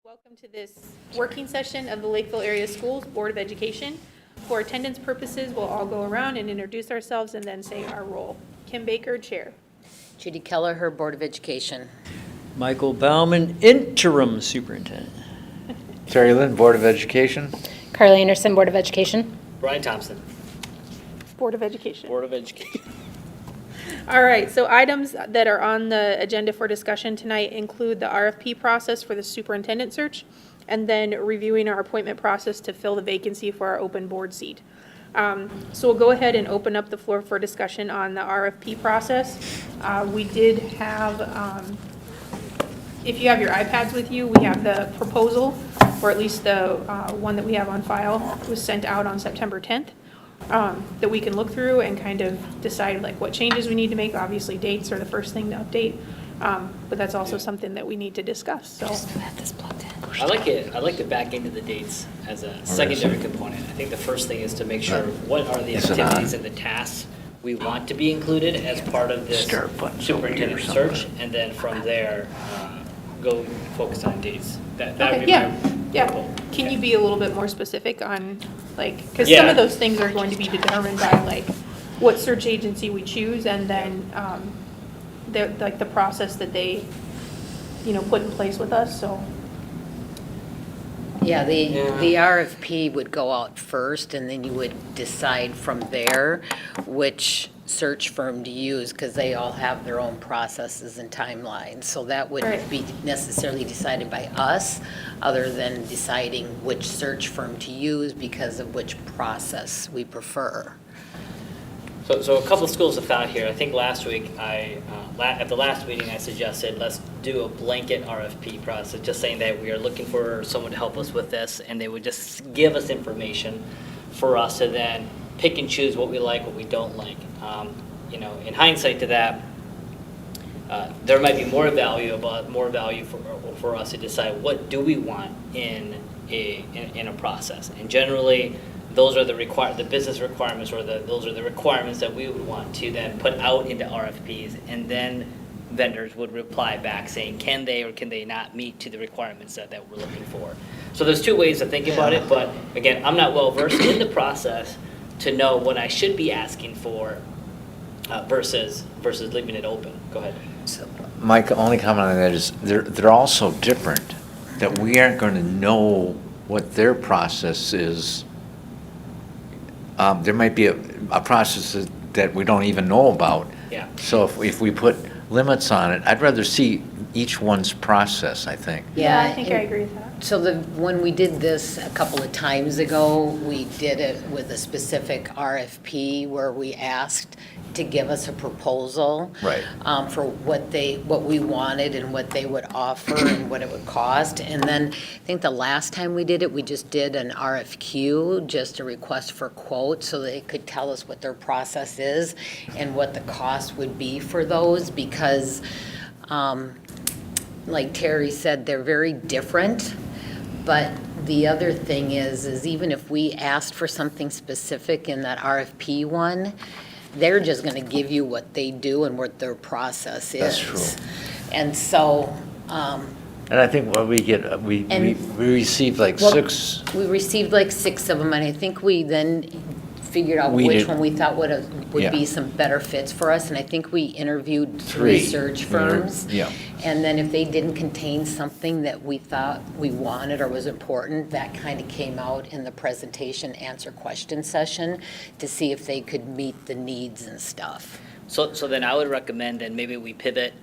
Welcome to this working session of the Lakeville Area Schools Board of Education. For attendance purposes, we'll all go around and introduce ourselves and then say our role. Kim Baker, Chair. Judy Kelleher, Board of Education. Michael Bauman, Interim Superintendent. Terry Lynn, Board of Education. Carly Anderson, Board of Education. Brian Thompson, Board of Education. Board of Education. All right, so items that are on the agenda for discussion tonight include the RFP process for the superintendent search, and then reviewing our appointment process to fill the vacancy for our open board seat. So we'll go ahead and open up the floor for discussion on the RFP process. We did have, if you have your iPads with you, we have the proposal, or at least the one that we have on file, was sent out on September 10th. That we can look through and kind of decide like what changes we need to make. Obviously, dates are the first thing to update, but that's also something that we need to discuss. So I like it. I like to back into the dates as a secondary component. I think the first thing is to make sure what are the activities and the tasks we want to be included as part of this superintendent search, and then from there, go focus on dates. That would okay, be yeah. goal. Can you be a little bit more specific on like, because some of those things are going to be determined by like what search agency we choose, and then the process that they put in place with us. So Yeah, the RFP would go out first, and then you would decide from there which search firm to use, because they all have their own processes and timelines. So that wouldn't Right. be necessarily decided by us, other than deciding which search firm to use because of which process we prefer. So a couple of schools of thought here. I think last week, at the last meeting, I suggested let's do a blanket RFP process, just saying that we are looking for someone to help us with this, and they would just give us information for us to then pick and choose what we like, what we don't like. In hindsight to that, there might be more value for us to decide what do we want in a process, and generally, those are the business requirements, or those are the requirements that we would want to then put out into RFPs, and then vendors would reply back saying, can they or can they not meet to the requirements that we're looking for. So there's two ways to think about it, but again, I'm not well versed in the process to know what I should be asking for versus leaving it open. Go ahead. My only comment on that is they're all so different that we aren't going to know what their process is. There might be a process that we don't even know about. Yeah. So if we put limits on it, I'd rather see each one's process, I think. yeah, I think I agree with that. So when we did this a couple of times ago, we did it with a specific RFP where we asked to give us a proposal. Right. For what we wanted and what they would offer and what it would cost. And then I think the last time we did it, we just did an RFQ, just a request for quote, so they could tell us what their process is and what the cost would be for those, because like Terry said, they're very different. But the other thing is even if we asked for something specific in that RFP one, they're just going to give you what they do and what their process is. That's true. And so, And I think what we get, we received like well, six. we received like 6 of them, and I think we then figured out We which did. one we thought would Yeah. be some better fits for us. And I think we interviewed 3 Three. search firms. Yeah. And then if they didn't contain something that we thought we wanted or was important, that kind of came out in the presentation answer question session to see if they could meet the needs and stuff. So then I would recommend that maybe we pivot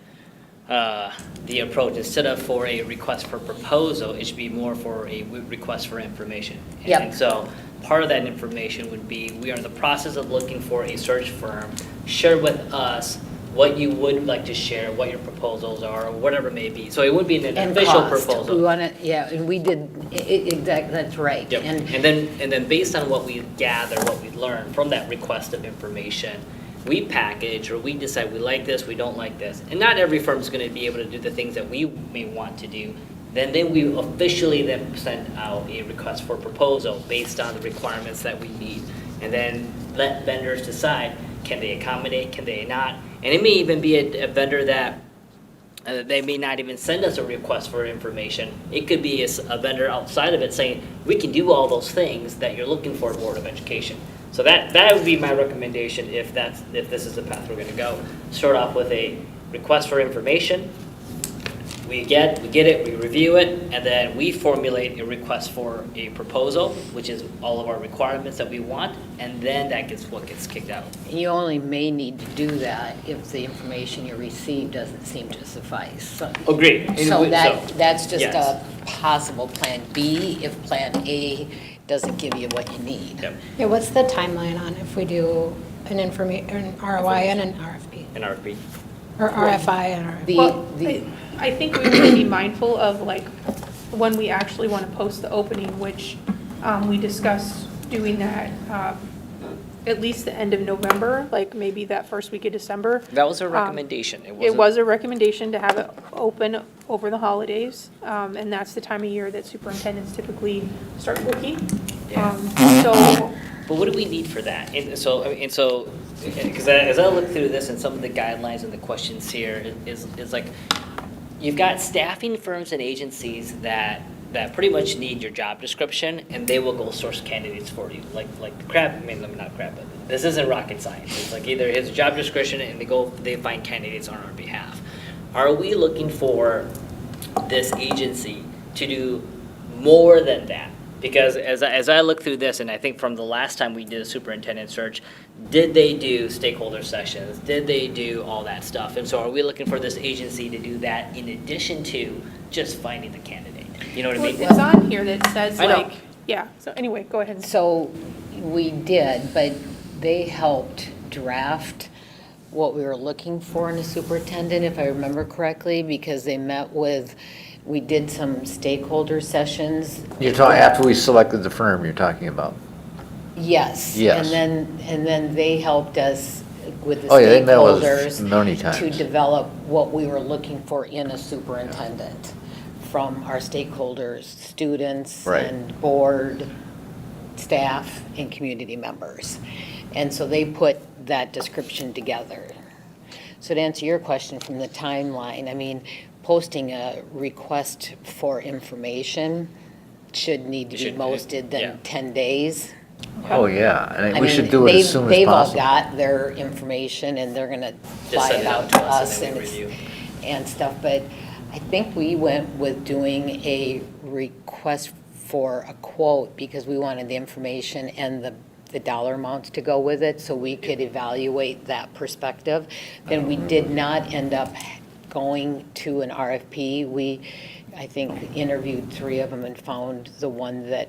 the approach. Instead of for a request for proposal, it should be more for a request for information. Yep. And so part of that information would be, we are in the process of looking for a search firm. Share with us what you would like to share, what your proposals are, or whatever it may be. So it would be an And official cost. proposal. We want to, yeah, and we did, exactly, that's right. Yep. And then based on what we gather, what we learn from that request of information, we package, or we decide we like this, we don't like this. And not every firm is going to be able to do the things that we may want to do. Then we officially then send out a request for proposal based on the requirements that we need. And then let vendors decide, can they accommodate, can they not? And it may even be a vendor that They may not even send us a request for information. It could be a vendor outside of it saying, we can do all those things that you're looking for, Board of Education. So that would be my recommendation if this is the path we're gonna go. Start off with a request for information. We get it, we review it, and then we formulate a request for a proposal, which is all of our requirements that we want, and then that gets what gets kicked out. You only may need to do that if the information you receive doesn't seem to suffice. So Agreed. that's just yes. a possible plan B if plan A doesn't give you what you need. Yep, Yeah, what's the timeline on if we do an ROI and an RFP? an RFP. Or RFI and RFP? Well, I think we need to be mindful of like when we actually want to post the opening, which we discussed doing that at least the end of November, like maybe that first week of December. That was a recommendation. It was a recommendation to have it open over the holidays, and that's the time of year that superintendents typically start looking. Yeah. So, But what do we need for that? Because as I look through this and some of the guidelines and the questions here is like, you've got staffing firms and agencies that pretty much need your job description, and they will go source candidates for you. Like not crap, but this isn't rocket science. It's like either his job description and they find candidates on our behalf. Are we looking for this agency to do more than that? Because as I look through this, and I think from the last time we did a superintendent search, did they do stakeholder sessions? Did they do all that stuff? And so are we looking for this agency to do that in addition to just finding the candidate? You know what I mean? it's on here that says I know. like, yeah, so anyway, go ahead. So we did, but they helped draft what we were looking for in a superintendent, if I remember correctly, because we did some stakeholder sessions. You're talking, after we selected the firm you're talking about? Yes. Yes. And then they helped us with the Oh, yeah, they met with stakeholders us many to times. develop what we were looking for in a superintendent from our stakeholders, students Right. and board, staff, and community members. And so they put that description together. So to answer your question from the timeline, I mean, posting a request for information should need to be Should- posted yeah. than 10 days. Oh, yeah, and I we mean, should do it as soon as They've all possible. got their information and they're gonna Just fly send it out to us and and then we review. and stuff, but I think we went with doing a request for a quote because we wanted the information and the dollar amounts to go with it, so we could evaluate that perspective. Then we did not end up going to an RFP. We, I think, interviewed 3 of them and found the one that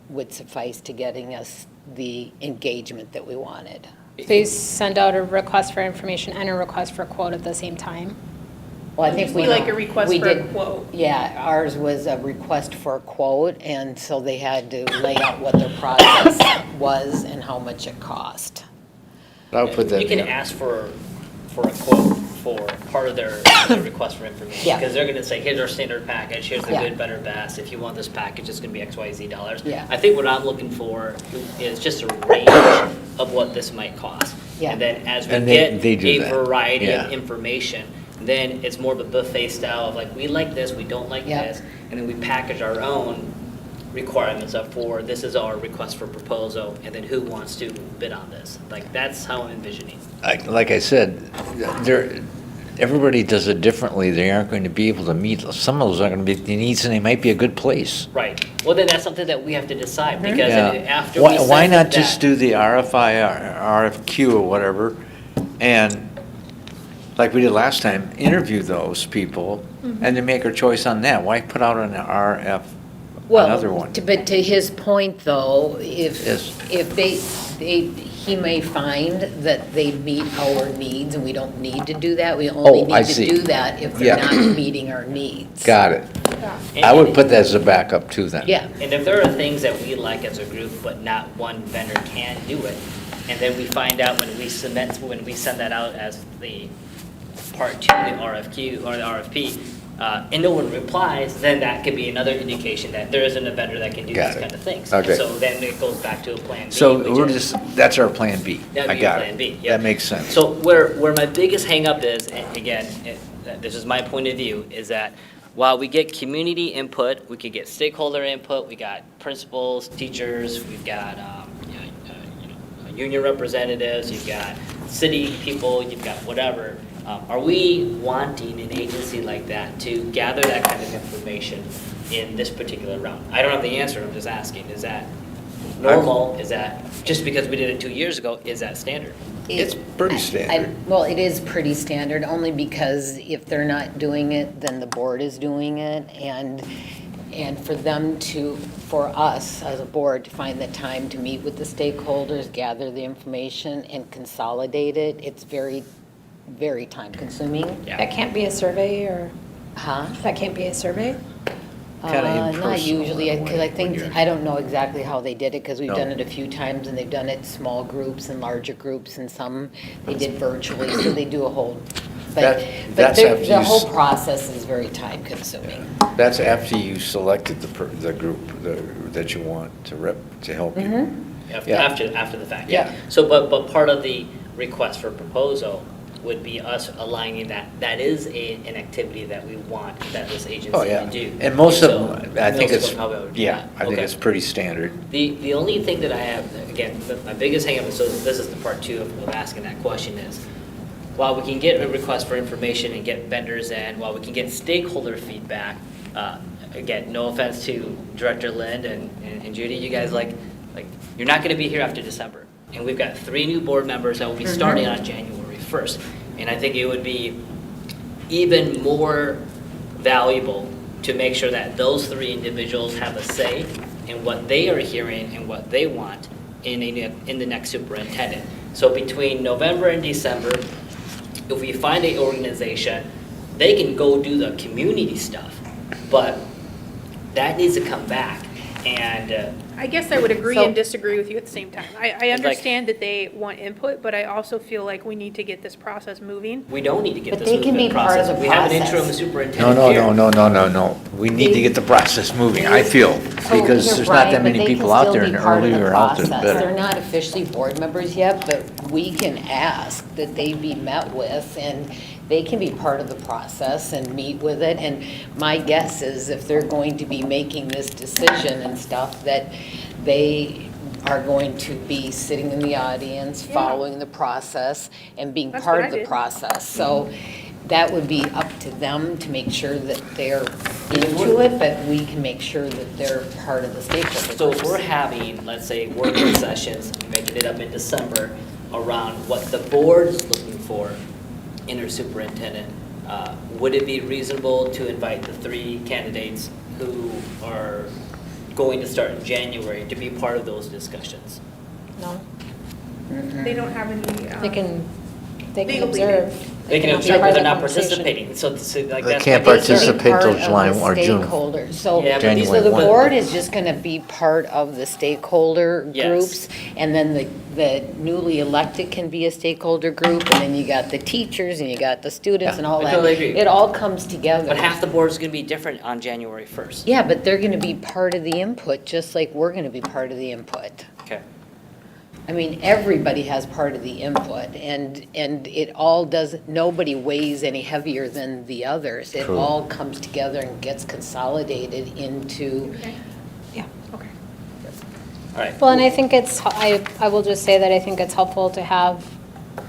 would suffice to getting us the engagement that we wanted. So you send out a request for information and a request for quote at the same time? Well, I think Be like a request we for a did- quote. Yeah, ours was a request for a quote, and so they had to lay out what their process was and how much it cost. I'll put that You can in. ask for a quote for part of their request for information. Yeah. Because they're gonna say, here's our standard package, here's the Yeah. good, better, best. If you want this package, it's gonna be XYZ dollars. Yeah. I think what I'm looking for is just a range of what this might cost. Yeah. And then as we And get they do a that. variety Yeah. of information, then it's more of a buffet style of like, we like this, we don't like Yeah. this. And then we package our own requirements up for, this is our request for proposal, and then who wants to bid on this? Like, that's how I'm envisioning. Like I said, everybody does it differently. They aren't going to be able to meet, some of those aren't going to be the needs, and they might be a good place. Right. Well, then that's something that we have to decide, because Yeah. after we Why send not that- just do the RFI, RFQ or whatever, and like we did last time, interview those people, and then make our choice on that? Why put out an RF, another one? But to his point, though, if Yes. he may find that they meet our needs, and we don't need to do that. We only Oh, I need to see. do that if they're Yeah. not meeting our needs. Got it. And- I would put that as a backup too then. Yeah. And if there are things that we like as a group, but not one vendor can do it, and then we find out when we send that out as the part 2, the RFQ or the RFP, and no one replies, then that could be another indication that there isn't a vendor that can do Got these it. kind of things. Okay. And so then it goes back to a plan B. So which we're is- that's our plan B. That'd I be your got plan it. B, yeah. That makes sense. So where my biggest hangup is, and again, this is my point of view, is that while we get community input, we could get stakeholder input, we got principals, teachers, we've got, union representatives, you've got city people, you've got whatever. Are we wanting an agency like that to gather that kind of information in this particular round? I don't have the answer, I'm just asking. Is that normal? Is that, just because we did it 2 years ago, is that standard? It's pretty standard. Well, it is pretty standard, only because if they're not doing it, then the board is doing it. And for them to, for us as a board, to find the time to meet with the stakeholders, gather the information, and consolidate it, it's very, very time consuming. That can't be a survey, or, Huh? that can't be a survey? Kinda impersonal Not usually, in a way, because I when think, you're- I don't know exactly how they did it, because we've No. done it a few times, and they've done it in small groups and larger groups, and some they did virtually, so they do a whole, but That's after the you whole s- process is very time consuming. That's after you selected the group that you want to help you. Mm-hmm. Yeah. After the fact, Yeah. yeah. So, but part of the request for proposal would be us aligning that is an activity that we want that this agency Oh, yeah. to do. And most of So them, I think most of it's, them probably would do yeah, that. I think Okay. it's pretty standard. The only thing that I have, again, my biggest hang up, so this is the part two of asking that question is, while we can get a request for information and get vendors in, while we can get stakeholder feedback, again, no offense to Director Lind and Judy, you guys like, you're not gonna be here after December. And we've got 3 new board members that will be starting on January 1st. And I think it would be even more valuable to make sure that those 3 individuals have a say in what they are hearing and what they want in the next superintendent. So between November and December, if we find an organization, they can go do the community stuff, but that needs to come back. And I guess I would agree So- and disagree with you at the same time. I like- understand that they want input, but I also feel like we need to get this process moving. we don't need to get But this they can moving be part of process. the We have an process. interim No, superintendent no, here. no. We need to get the process moving, I feel, So because you're there's not right, that but many they can people out still there, be and part of earlier the you're out there, the process. They're better. not officially board members yet, but we can ask that they be met with, and they can be part of the process and meet with it. And my guess is if they're going to be making this decision and stuff, that they are going to be sitting in the audience, Yeah. following the process, and being That's part what of I the did. process. So that would be up to them to make sure that they're into it, but we can make sure that they're part of the stakeholder So if groups. we're having, let's say, working sessions, making it up in December, around what the board is looking for in our superintendent, would it be reasonable to invite the 3 candidates who are going to start in January to be part of those discussions? No, They don't have any. they can Legally. observe. They can cannot be observe, part but of they're the not conversation. participating, so like They that's. can't what They can be participate till part of July the or June. stakeholders. So, Yeah, but these so are the the- board is just gonna be part of the stakeholder Yes. groups, and then the newly elected can be a stakeholder group, and then you got the teachers, and you got the students Yeah, and all I that. totally agree. It all comes together. But half the board is gonna be different on January 1st. Yeah, but they're gonna be part of the input, just like we're gonna be part of the input. Okay. I mean, everybody has part of the input, and it all does, nobody weighs any heavier than the others. It True. all comes together and gets consolidated into, Okay. Yeah. Okay. All right. Well, and I think I will just say that I think it's helpful to have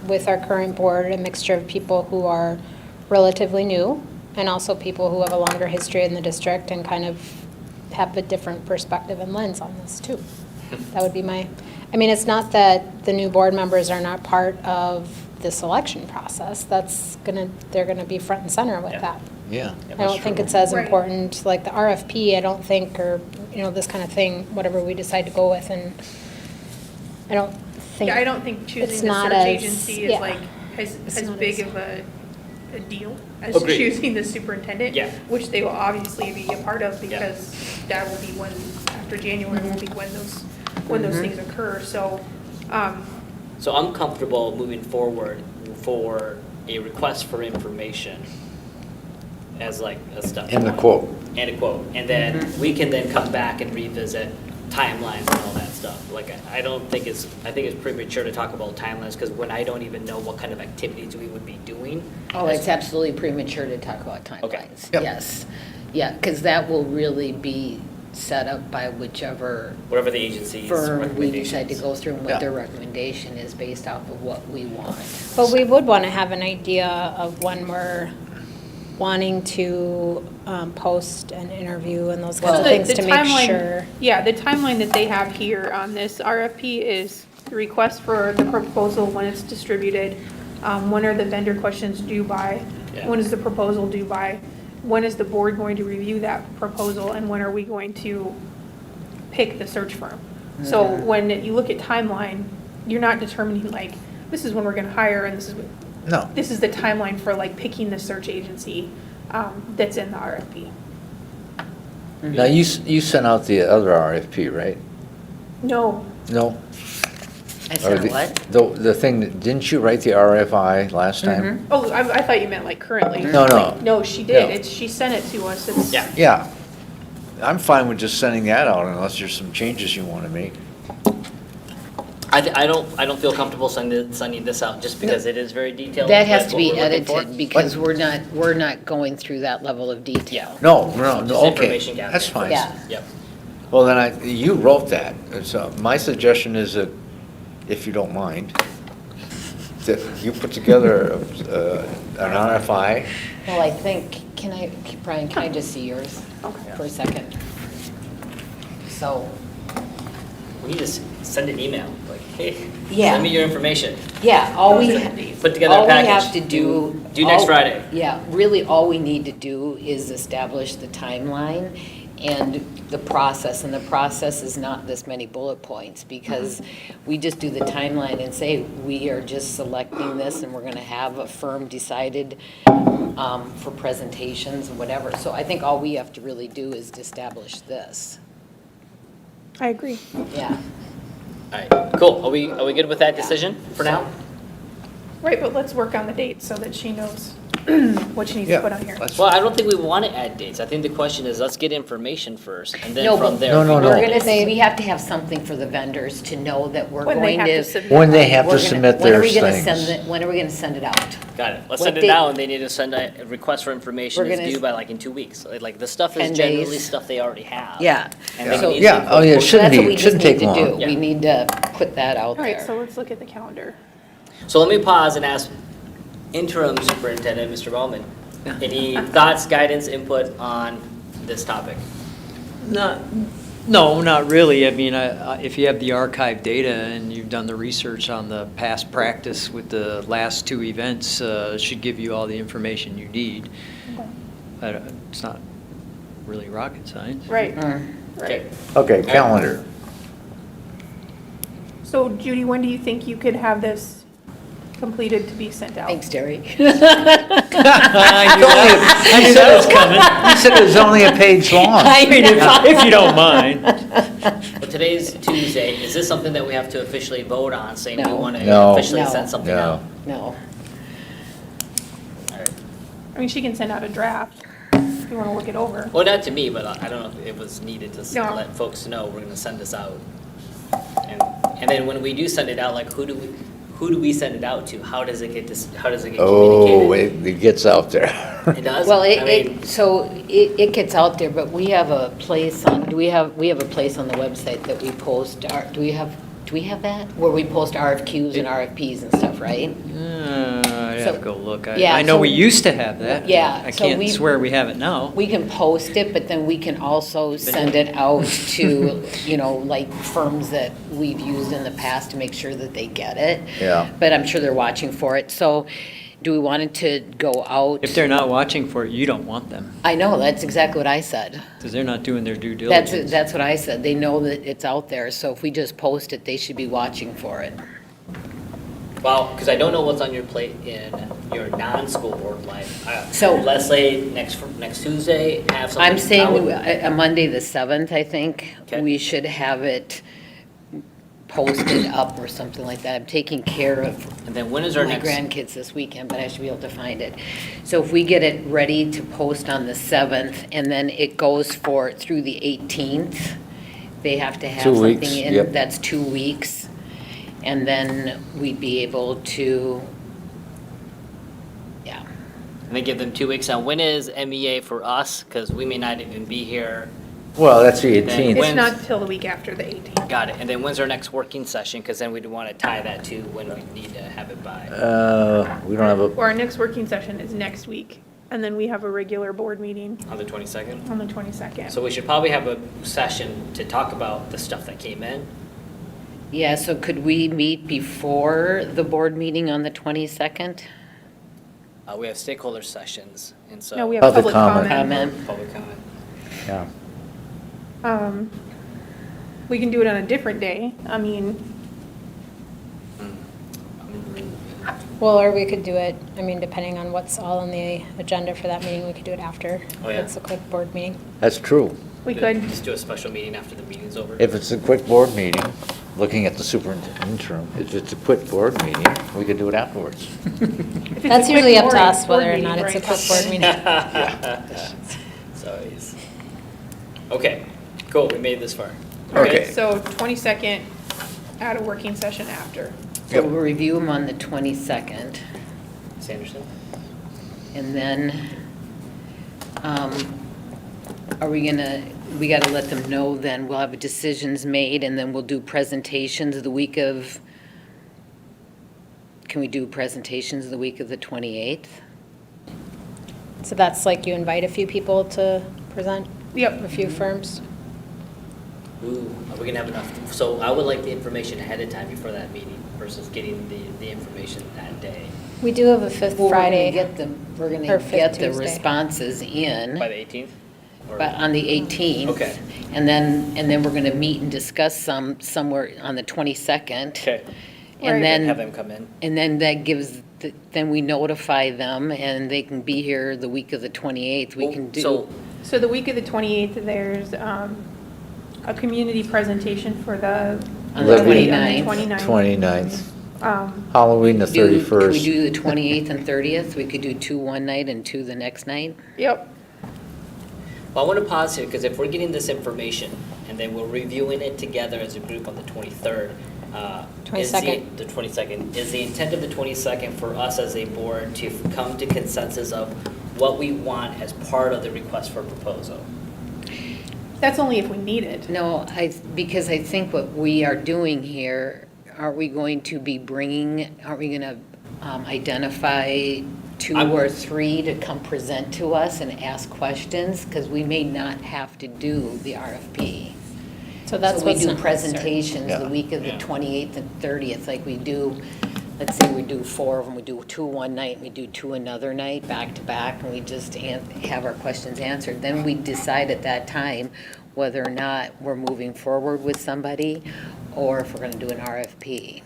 with our current board a mixture of people who are relatively new and also people who have a longer history in the district and kind of have a different perspective and lens on this too. That would be I mean, it's not that the new board members are not part of the selection process. They're gonna be front and center with Yeah. that. Yeah. I don't think it's as Right. important, like the RFP, I don't think, or, this kind of thing, whatever we decide to go with, and I don't think. Yeah, I don't think it's choosing the not search as- agency is yeah. like It's as not big as- of a deal as Agreed. choosing the superintendent. Yeah. Which they will obviously be a part of Yeah. because that will be when, after January will be when those things occur, so, So I'm comfortable moving forward for a request for information as like a step. In the one. quote. And a quote. And then we can then come back and revisit timelines and all that stuff. Like, I don't think I think it's premature to talk about timelines, because when I don't even know what kind of activities we would be doing. Oh, it's absolutely premature to talk about Okay. timelines. Yep. Yes. Yeah, because that will really be set up by whichever Whatever the agency's firm we decide to recommendations. go through and Yeah. what their recommendation is based off of what we want. But we would want to have an idea of when we're wanting to post an interview and those kinds of So things the to make timeline- sure. Yeah, the timeline that they have here on this RFP is the request for the proposal, when it's distributed, when are the vendor questions due by, Yeah. when is the proposal due by, when is the board going to review that proposal, and when are we going to pick the search firm? So when you look at timeline, you're not determining like, this is when we're gonna hire, and No. this is the timeline for like picking the search agency that's in the RFP. Now, you sent out the other RFP, right? No, No? I Or said the- what? The thing, didn't you write the RFI last time? oh, I thought you meant like currently. No, no. Like, no, she did, No. she sent it to us, it's. Yeah. Yeah. I'm fine with just sending that out unless there's some changes you want to make. I don't feel comfortable sending this out just because it is very detailed. That has That's to what be we're looking for. edited because we're not going through that level of detail. No, Just okay, information gathering. that's fine. Yeah. Yep. Well, then you wrote that, so my suggestion is that, if you don't mind, that you put together an RFI. Well, I think, Brian, can I just see yours Okay. for a second? So, We need to send an email, like, hey, Yeah. send me your information. yeah, all we, Put together a all we package. have to do. Do next all- Friday. Yeah, really, all we need to do is establish the timeline and the process. And the process is not this many bullet points, because we just do the timeline and say, we are just selecting this and we're gonna have a firm decided for presentations and whatever. So I think all we have to really do is to establish this. I agree. Yeah. All right, cool. Are we good with that decision for now? Right, but let's work on the dates so that she knows what she needs to Yeah, put on here. let's- Well, I don't think we want to add dates. I think the question is, let's get information first, and then No, from but there. No, no, we no. can We're add gonna dates. we have to have something for the vendors to know that we're When they going have to. to submit. When they have we're to gonna- submit when are their we gonna things. send it- When are we gonna send it out? Got it. Let's What send it date? now, and they need to send a request for information We're is gonna- due by like in 2 weeks. Like, the stuff 10 is generally days. stuff they already have. Yeah. And they So- can easily Yeah, oh, yeah, it post- shouldn't That's what be- we just shouldn't need take to long. do. Yeah. We need to put that out All right, so there. let's look at the calendar. So let me pause and ask interim superintendent, Mr. Bowman, any thoughts, guidance, input on this topic? No, not really. I mean, if you have the archive data and you've done the research on the past practice with the last two events, it should give you all the information you need. It's not really rocket science. Right, Mm. right. Okay, calendar. So Judy, when do you think you could have this completed to be sent out? Thanks, Terry. I knew that was coming. You said it was only a page long. I mean, if you don't mind. But today's Tuesday. Is this something that we have to officially vote on, saying we No. want to No. officially No. send something No. out? No. All right. I mean, she can send out a draft if you want to look it over. Well, not to me, but I don't know if it was needed to No. let folks know we're going to send this out. And then when we do send it out, like who do we send it out to? How does it get Oh, communicated? it gets out there. It does? Well, I mean, it gets out there, but we have a place on, we have a place on the website that we post, do we have that? Where we post RFQs and RFPs and stuff, right? I'd have So- to go look. yeah, I know we so- used to have that. Yeah, I so can't we- swear we have it now. We can post it, but then we can also send it out to, like firms that we've used in the past to make sure that they get it. Yeah. But I'm sure they're watching for it. So do we want it to go out? If they're not watching for it, you don't want them, I know, that's exactly what I said. because they're not doing their due diligence. That's what I said. They know that it's out there. So if we just post it, they should be watching for it. well, because I don't know what's on your plate in your non-school board life. So- let's say next Tuesday, have something. I'm saying out. Monday, the 7th, I think, Okay. we should have it posted up or something like that. I'm taking care of And then when is our my next? grandkids this weekend, but I should be able to find it. So if we get it ready to post on the 7th, and then it goes through the 18th, they have to have 2 something weeks, in, yep. that's 2 weeks. And then we'd be able to, yeah. And they give them 2 weeks. Now, when is MEA for us? Because we may not even be here. Well, that's the Then 18th. It's not till the week after the 18th. Got it. And then when's our next working session? Because then we'd want to tie that to when we need to have it by. We don't have Well, a, our next working session is next week, and then we have a regular board meeting On the 22nd? on the 22nd. So we should probably have a session to talk about the stuff that came in. Yeah, so could we meet before the board meeting on the 22nd? We have stakeholder sessions, and so. No, we have Public public comment. comment. Comment? Public comment. yeah. We can do it on a different day. I mean, Well, or we could do it, I mean, depending on what's all on the agenda for that meeting, we could do it after. Oh, yeah. It's a quick board meeting. That's true. we could. Just do a special meeting after the meeting's over. If it's a quick board meeting, looking at the superintendent interim, if it's a quick board meeting, we could do it afterwards. If it's a That's quick usually up to board us whether or meeting, not it's a right, quick board that's- meeting. So, okay, cool, we made it this far. Okay. So 22nd, add a working session after. So we'll review them on the 22nd. Sanderson? And then, are we gonna, we gotta let them know then, we'll have decisions made, and then we'll do presentations the week of, can we do presentations the week of the 28th? So that's like you invite a few people to present, a Yep. few firms. Ooh, are we gonna have enough? So I would like the information ahead of time before that meeting versus getting the information that day. We do have a fifth Well, Friday. We're or gonna fifth get the Tuesday. responses in. By the 18th? Or- But on the 18th. Okay. And then we're gonna meet and discuss somewhere on the 22nd. Okay. Right. And Have then, them come in. and then that gives, then we notify them, and they can be here the week of the 28th. We can do, So, So the week of the 28th, there's a community presentation for the. on the Levy. 29th. 29th, Um, Halloween the Can we 31st. do the 28th and 30th? We could do 2 one night and 2 the next night? Yep, well, I want to pause here, because if we're getting this information, and then we're reviewing it together as a group on the 23rd, is 22nd. the 22nd, is the intent of the 22nd for us as a board to come to consensus of what we want as part of the request for proposal? that's only if we need it. No, because I think what we are doing here, aren't we going to identify 2 or 3 to come present to us and ask questions? Because we may not have to do the RFP. So that's So we what's do not necessary. presentations the Yeah. week of the Yeah. 28th and 30th, like we do, let's say we do 4 of them, we do 2 one night, we do 2 another night, back to back, and we just have our questions answered. Then we decide at that time whether or not we're moving forward with somebody, or if we're gonna do an RFP.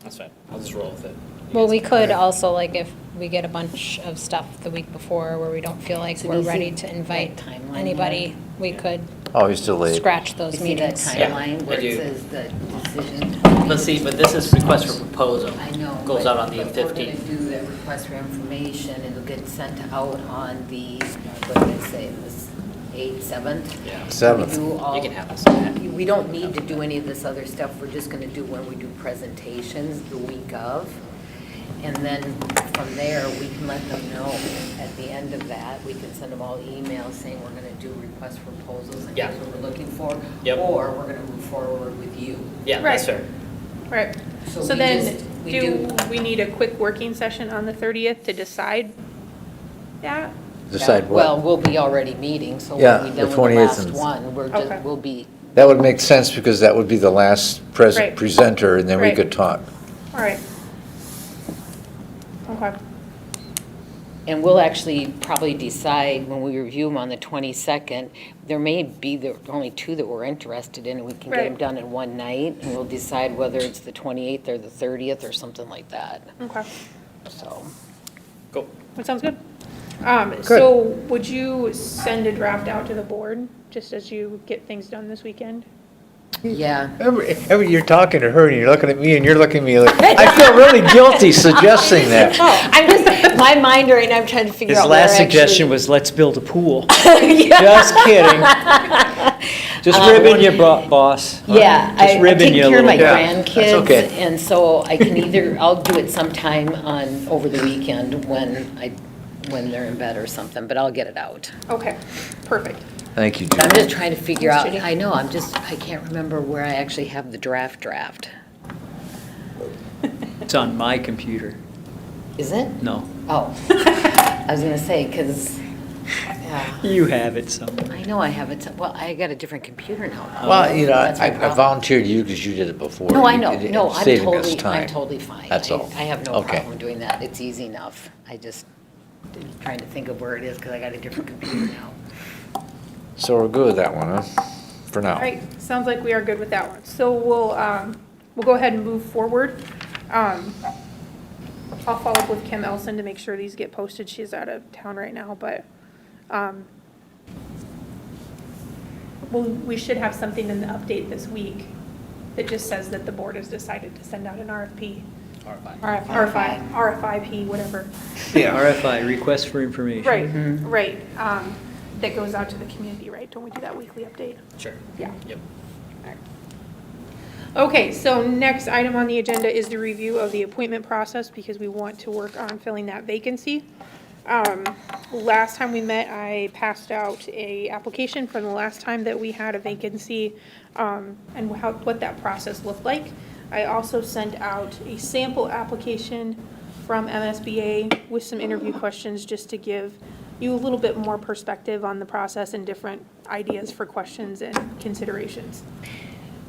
That's fine, I'll just roll with it. Well, we could also, like, if we get a bunch of stuff the week before where we don't feel like So we're does ready it- to invite that timeline anybody, we could Always delayed. scratch You those see that meetings. Yeah, timeline where I do. it says the decision? Let's see, but this is request for proposal. I know. Goes but- out on the but We're 15th. gonna do that request for information, and it'll get sent out on the, what did I say, this 8th, 7th? Yeah. 7th. We do all- You can have us on that. We don't need to do any of this other stuff, we're just gonna do when we do presentations the week of. And then from there, we can let them know at the end of that, we can send them all emails saying we're gonna do requests for proposals and Yeah. here's what we're looking for. Yep. Or we're gonna move forward with you. Yeah, Right. that's fair. Right. So So we then, just- we do do- we need a quick working session on the 30th to decide that? Decide Well, what. we'll be already meeting, so Yeah, we'll be the done with the 20th last and- one. We're Okay. just, we'll be, That would make sense because that would be the last Right. presenter and then we Right. could talk. All right. Okay. and we'll actually probably decide when we review them on the 22nd. There may be the only 2 that we're interested in, and we can get them Right. done in one night, and we'll decide whether it's the 28th or the 30th or something like that, Okay. so. Cool. That sounds good. So would you send a draft out to the board, just as you get things done this weekend? Yeah, You're talking to her and you're looking at me and you're looking at me like, I feel really guilty suggesting that. I'm just, my mind right now, I'm trying to figure His out where last suggestion actually. was, let's build a pool. Yeah. Just kidding. Just ribbing you, boss. Yeah, Just I ribbing take you a care of my little bit. That's grandkids, okay. and so I can either, I'll do it sometime over the weekend when they're in bed or something, but I'll get it out. Okay, perfect. Thank you, I'm Judy. just trying to figure Thanks, out, Judy. I know, I can't remember where I actually have the draft. It's on my computer. Is it? No, Oh, I was gonna say, because, yeah, you have it somewhere. I know I have it, well, I got a different computer now. Well, you know, That's my I problem. volunteered you because you did it before. No, I You- know, no, it's I'm saving us totally, time. I'm totally fine. That's all. I have no Okay. problem doing that, it's easy enough. I just trying to think of where it is, because I got a different computer now. So we're good with that one, huh? For now. All right, sounds like we are good with that one. So we'll go ahead and move forward. I'll follow up with Kim Elson to make sure these get posted. She's out of town right now, but we should have something in the update this week that just says that the board has decided to send out an RFP. RFIP, whatever. Yeah. RFI, request for information. Right. That goes out to the community, right? Don't we do that weekly update? Sure. Yeah. Yep. Okay, so next item on the agenda is the review of the appointment process because we want to work on filling that vacancy. Last time we met, I passed out a application from the last time that we had a vacancy, and what that process looked like. I also sent out a sample application from MSBA with some interview questions just to give you a little bit more perspective on the process and different ideas for questions and considerations.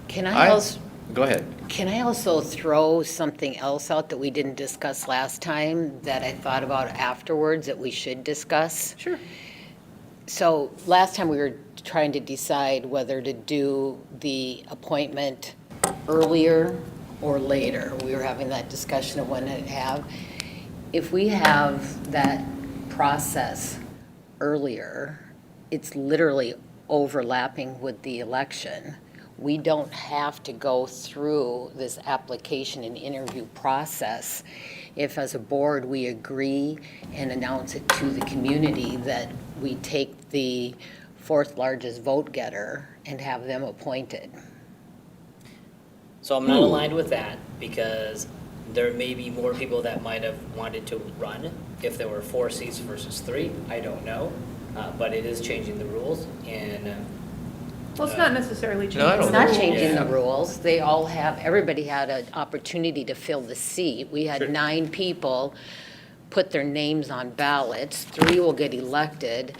Can I also, Go ahead. can I also throw something else out that we didn't discuss last time that I thought about afterwards that we should discuss? Sure. So last time we were trying to decide whether to do the appointment earlier or later. We were having that discussion of when to have. If we have that process earlier, it's literally overlapping with the election. We don't have to go through this application and interview process if as a board we agree and announce it to the community that we take the fourth largest vote getter and have them appointed. So I'm not aligned with that because there may be more people that might have wanted to run if there were 4 seats versus 3. I don't know, but it is changing the rules and. Well, it's not necessarily changing. No, I don't It's not think so. changing the Yeah. rules. They all have, everybody had an opportunity to fill the seat. We had 9 people put their names on ballots, 3 will get elected,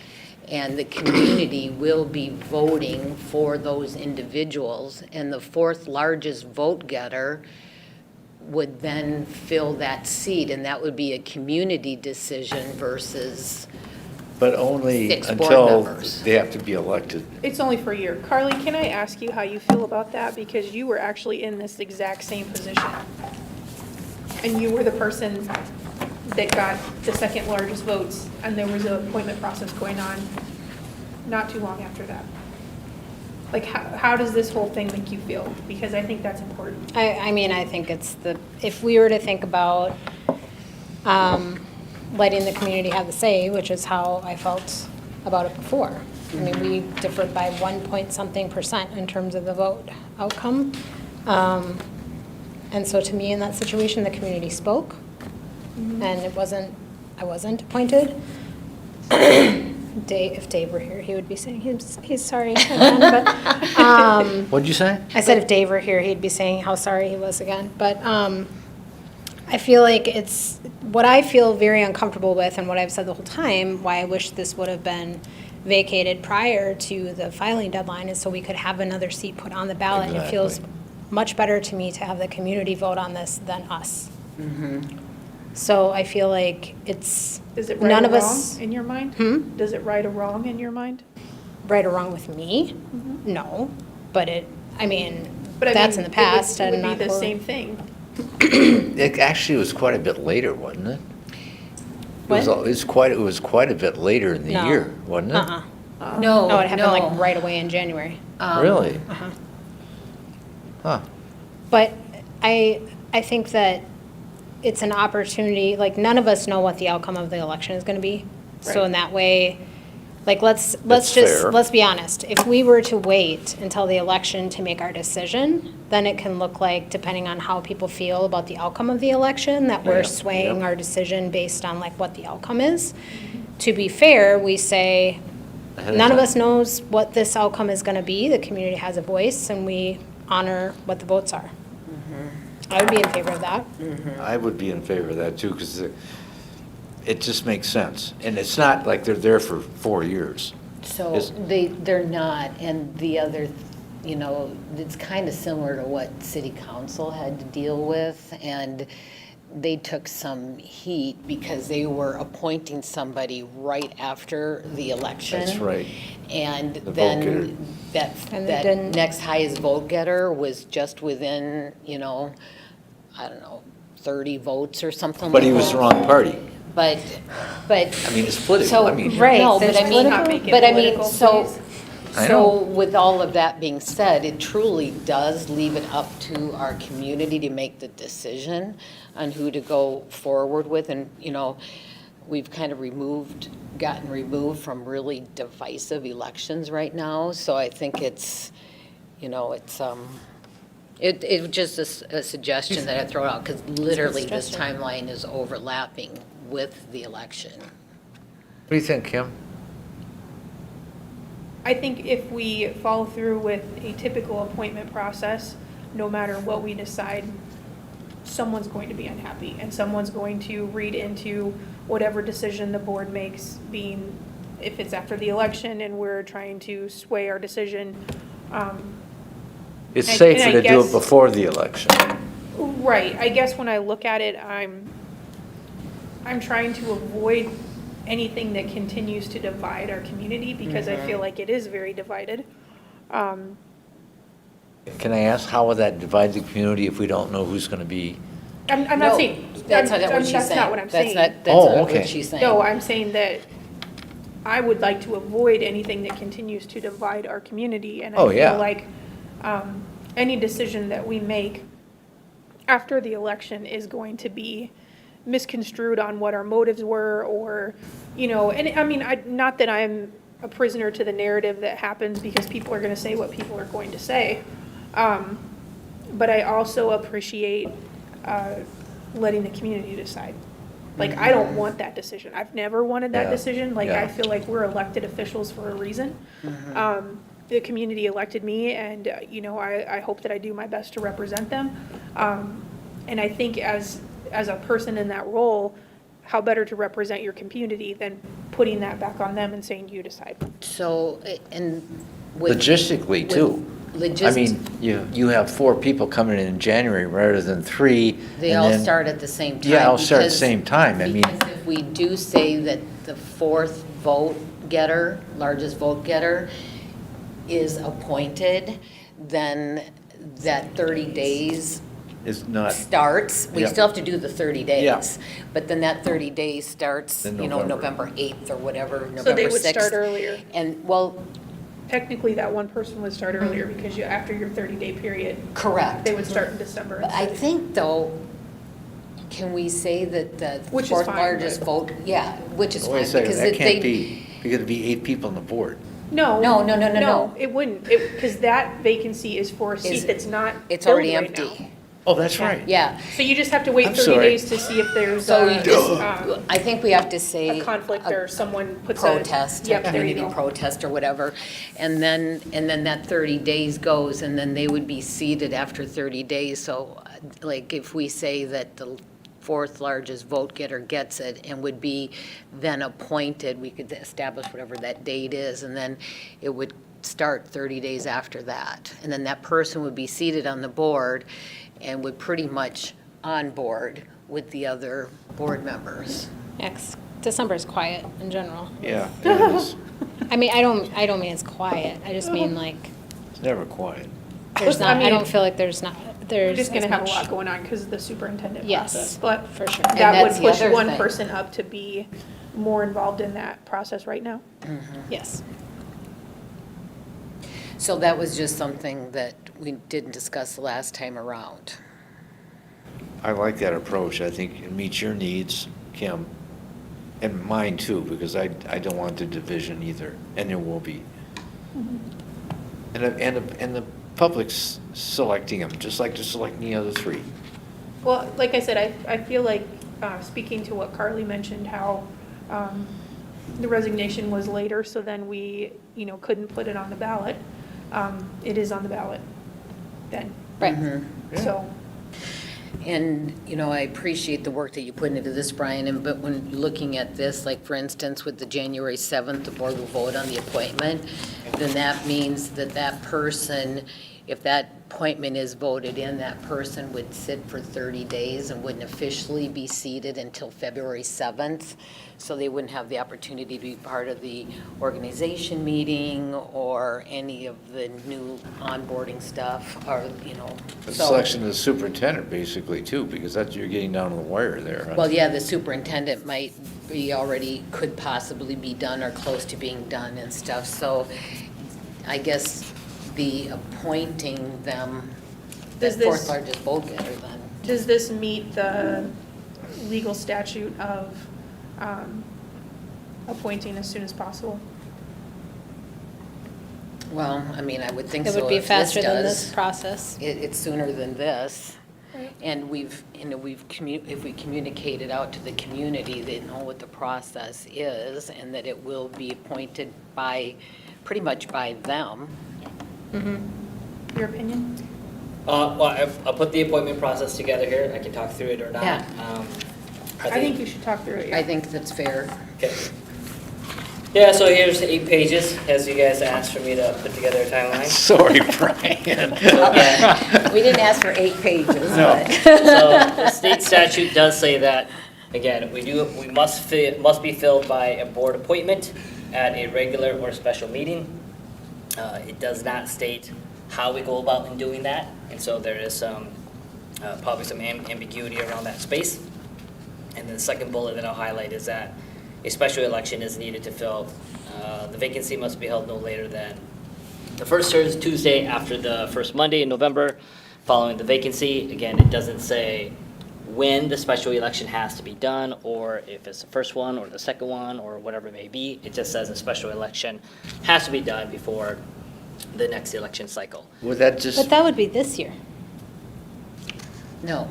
and the community will be voting for those individuals. And the fourth largest vote getter would then fill that seat, and that would be a community decision versus, But only 6 board until members. they have to be elected. It's only for a year. Carly, can I ask you how you feel about that? Because you were actually in this exact same position. And you were the person that got the second largest votes, and there was an appointment process going on not too long after that. Like, how does this whole thing make you feel? Because I think that's important. I mean, I think it's if we were to think about letting the community have the say, which is how I felt about it before. I mean, we differed by 1% in terms of the vote outcome. And so to me, in that situation, the community spoke, and I wasn't appointed. If Dave were here, he would be saying he's sorry again, but, What'd you say? I said if Dave were here, he'd be saying how sorry he was again. But I feel like it's what I feel very uncomfortable with, and what I've said the whole time, why I wish this would have been vacated prior to the filing deadline is so we could have another seat put on the ballot. And it feels Exactly. much better to me to have the community vote on this than us. So I feel like it's, Is it right none or of wrong us, in your mind? Does it right or wrong in your mind? right or wrong with me? No, but I mean, But I that's mean, in the past. It and would not be the for- same thing. It actually was quite a bit later, wasn't it? What? It was quite a bit later in the No. year, wasn't it? Uh-uh. no, No, it happened like no. right away in January. Really? Uh-huh. Huh. But I think that it's an opportunity, like, none of us know what the outcome of the election is gonna be. So Right. in that way, Like, let's That's just, fair. let's be honest. If we were to wait until the election to make our decision, then it can look like, depending on how people feel about the outcome of the election, that we're Yeah, swaying yeah. our decision based on like what the outcome is. To be fair, we say, Ahead of none of time. us knows what this outcome is gonna be. The community has a voice, and we honor what the votes are. I would be in favor of that. I would be in favor of that too, because it just makes sense. And it's not like they're there for 4 years. So Is- they're not, and the other, you know, it's kind of similar to what city council had to deal with, and they took some heat because they were appointing somebody right after the election. That's right. And The vote then that, And they that didn't- next highest vote getter was just within, you know, I don't know, 30 votes or something But he like was that. the wrong party. But, I mean, it's political. so, I mean, Right, no, there's but I mean, Not make it but I mean, political, so, please. I so know. with all of that being said, it truly does leave it up to our community to make the decision on who to go forward with. And, you know, we've kind of gotten removed from really divisive elections right now. So I think it's, you know, it was just a suggestion that I throw out, because literally this suggestion. timeline is overlapping with the election. What do you think, Kim? I think if we follow through with a typical appointment process, no matter what we decide, someone's going to be unhappy, and someone's going to read into whatever decision the board makes, being, if it's after the election and we're trying to sway our decision. It's And- safer and I to do it guess- before the election. Right, I guess when I look at it, I'm trying to avoid anything that continues to divide our community, because I feel like it is very divided. Can I ask, how would that divide the community if we don't know who's going to be? I'm No, not saying, That's not what she's saying. that's not what I'm saying. That's Oh, not okay. what she's saying. No, I'm saying that I would like to avoid anything that continues to divide our community, and Oh, I yeah. feel like any decision that we make after the election is going to be misconstrued on what our motives were, or, you know, and I mean, not that I'm a prisoner to the narrative that happens, because people are gonna say what people are going to say. But I also appreciate letting the community decide. Like, I don't want that decision. I've never wanted that Yeah, decision. Like, yeah. I feel like we're elected officials for a reason. The community elected me, and, you know, I hope that I do my best to represent them. And I think as a person in that role, how better to represent your community than putting that back on them and saying, you decide. So, and with. Logistically, too. I mean, you have 4 people coming in January rather than 3. They and all then- start at the same time. Yeah, all start at the because- same time. I mean, Because if we do say that the 4th vote getter, largest vote getter, is appointed, then that 30 days it's not, starts. We Yeah. still have to do the 30 days. Yeah. But then that 30 days starts, In you know, November. November 8th or whatever, November 6th. So they would start earlier. And, well, Technically, that one person would start earlier, because after your 30-day period, correct. they would start in December. But I instead of- think, though, can we say that the Which is 4th fine, largest but- vote, yeah, which is wait a fine, second, because that they. can't be, because it'd be 8 people on the board. No. No, no, no, no, no. No, it wouldn't, because that vacancy is for a Is- seat that's not It's filled already right empty. now. Oh, that's right. Yeah, So you just have to wait I'm 30 sorry. days to see if there's so you just, a I think we have to say. conflict, or someone puts a. Protest, a Yep, there you community go. protest or whatever. And then that 30 days goes, and then they would be seated after 30 days. So like if we say that the 4th largest vote getter gets it and would be then appointed, we could establish whatever that date is, and then it would start 30 days after that. And then that person would be seated on the board and would pretty much on board with the other board members. December is quiet in general. Yeah, it is. I mean, I don't mean it's quiet. I just mean like, It's never quiet. there's I not, I mean, don't feel like there's We're just gonna as have a much- lot going on because of the superintendent Yes, process. But for sure. And that would that's the push other one thing. person up to be more involved in that process right now. Yes. So that was just something that we didn't discuss the last time around. I like that approach. I think it meets your needs, Kim. And mine too, because I don't want the division either, and there will be. And the public's selecting them, just like they're selecting the other three. Well, like I said, I feel like, speaking to what Carly mentioned, how the resignation was later, so then we, couldn't put it on the ballot. It is on the ballot then. Right. Yeah. So, And, I appreciate the work that you put into this, Brian, but when looking at this, like for instance, with the January 7th, the board will vote on the appointment, then that means that that person, if that appointment is voted in, that person would sit for 30 days and wouldn't officially be seated until February 7th. So they wouldn't have the opportunity to be part of the organization meeting or any of the new onboarding stuff, or, The so- selection of the superintendent basically too, because that's, you're getting down to the wire there. huh? Well, yeah, the superintendent might be already, could possibly be done or close to being done and stuff. So I guess the appointing them, the Does this- fourth largest vote getter then. does this meet the legal statute of appointing as soon as possible? Well, I mean, I would think It so would be if this faster than does. this process. It's sooner than this. Right. And if we communicate it out to the community, they know what the process is and that it will be appointed pretty much by them. Your opinion? Well, I'll put the appointment process together here. I can talk through it or not. Yeah. I think you should talk through it, yeah. I think that's fair. Okay. Yeah, so here's 8 pages, as you guys asked for me to put together a timeline. Sorry, Brian. Okay. We didn't ask for 8 pages, No. but. So the state statute does say that, again, we must be filled by a board appointment at a regular or special meeting. It does not state how we go about in doing that, and so there is probably some ambiguity around that space. And then the second bullet that I'll highlight is that a special election is needed to fill. The vacancy must be held no later than the first Tuesday after the first Monday in November following the vacancy. Again, it doesn't say when the special election has to be done, or if it's the first one or the second one or whatever it may be. It just says a special election has to be done before the next election cycle. Would that just, But that would be this year. No.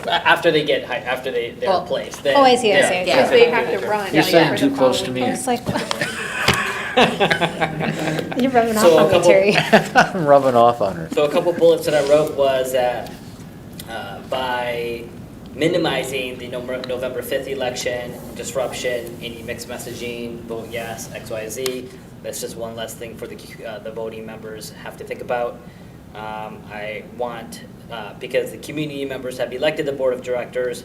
After they get, after they're Well- replaced. Oh, I see, I Yeah. see, I see. Because they have to run. you're for saying the too close to following me. It's like, you're rubbing off So a on me, couple- Terry. I'm rubbing off on her. So a couple bullets that I wrote was that by minimizing the November 5th election, disruption, any mixed messaging, vote yes, X, Y, Z, that's just one less thing for the voting members have to think about. I want, because the community members have elected the board of directors,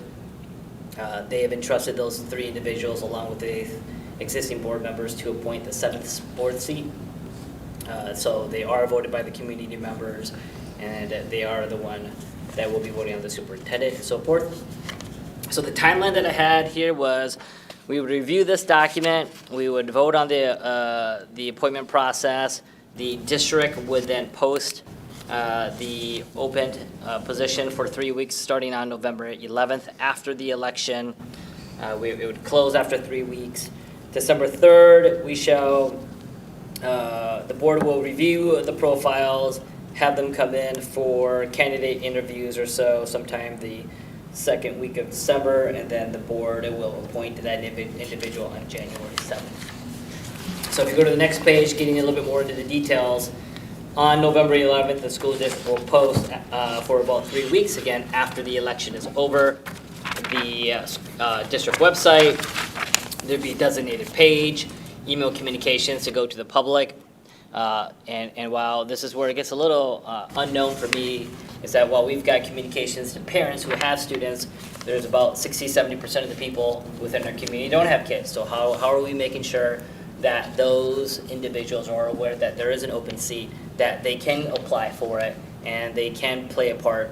they have entrusted those 3 individuals along with the existing board members to appoint the 7th board seat. So they are voted by the community members, and they are the one that will be voting on the superintendent and so forth. So the timeline that I had here was, we would review this document, we would vote on the appointment process, the district would then post the open position for 3 weeks, starting on November 11th after the election. It would close after 3 weeks. December 3rd, the board will review the profiles, have them come in for candidate interviews or so sometime the second week of December, and then the board will appoint that individual on January 7th. So if you go to the next page, getting a little bit more into the details, on November 11th, the school district will post for about 3 weeks, again, after the election is over, the district website. There'd be a designated page, email communications to go to the public. And while this is where it gets a little unknown for me, is that while we've got communications to parents who have students, there's about 60-70% of the people within our community don't have kids. So how are we making sure that those individuals are aware that there is an open seat, that they can apply for it, and they can play a part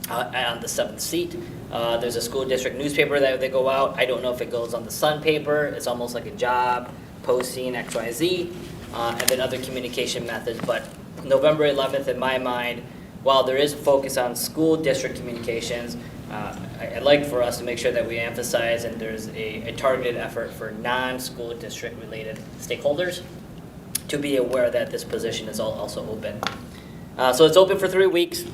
on the 7th seat? There's a school district newspaper that they go out. I don't know if it goes on the Sun paper. It's almost like a job posting, XYZ, and then other communication methods. But November 11th, in my mind, while there is a focus on school district communications, I'd like for us to make sure that we emphasize and there's a targeted effort for non-school district related stakeholders to be aware that this position is also open. So it's open for 3 weeks.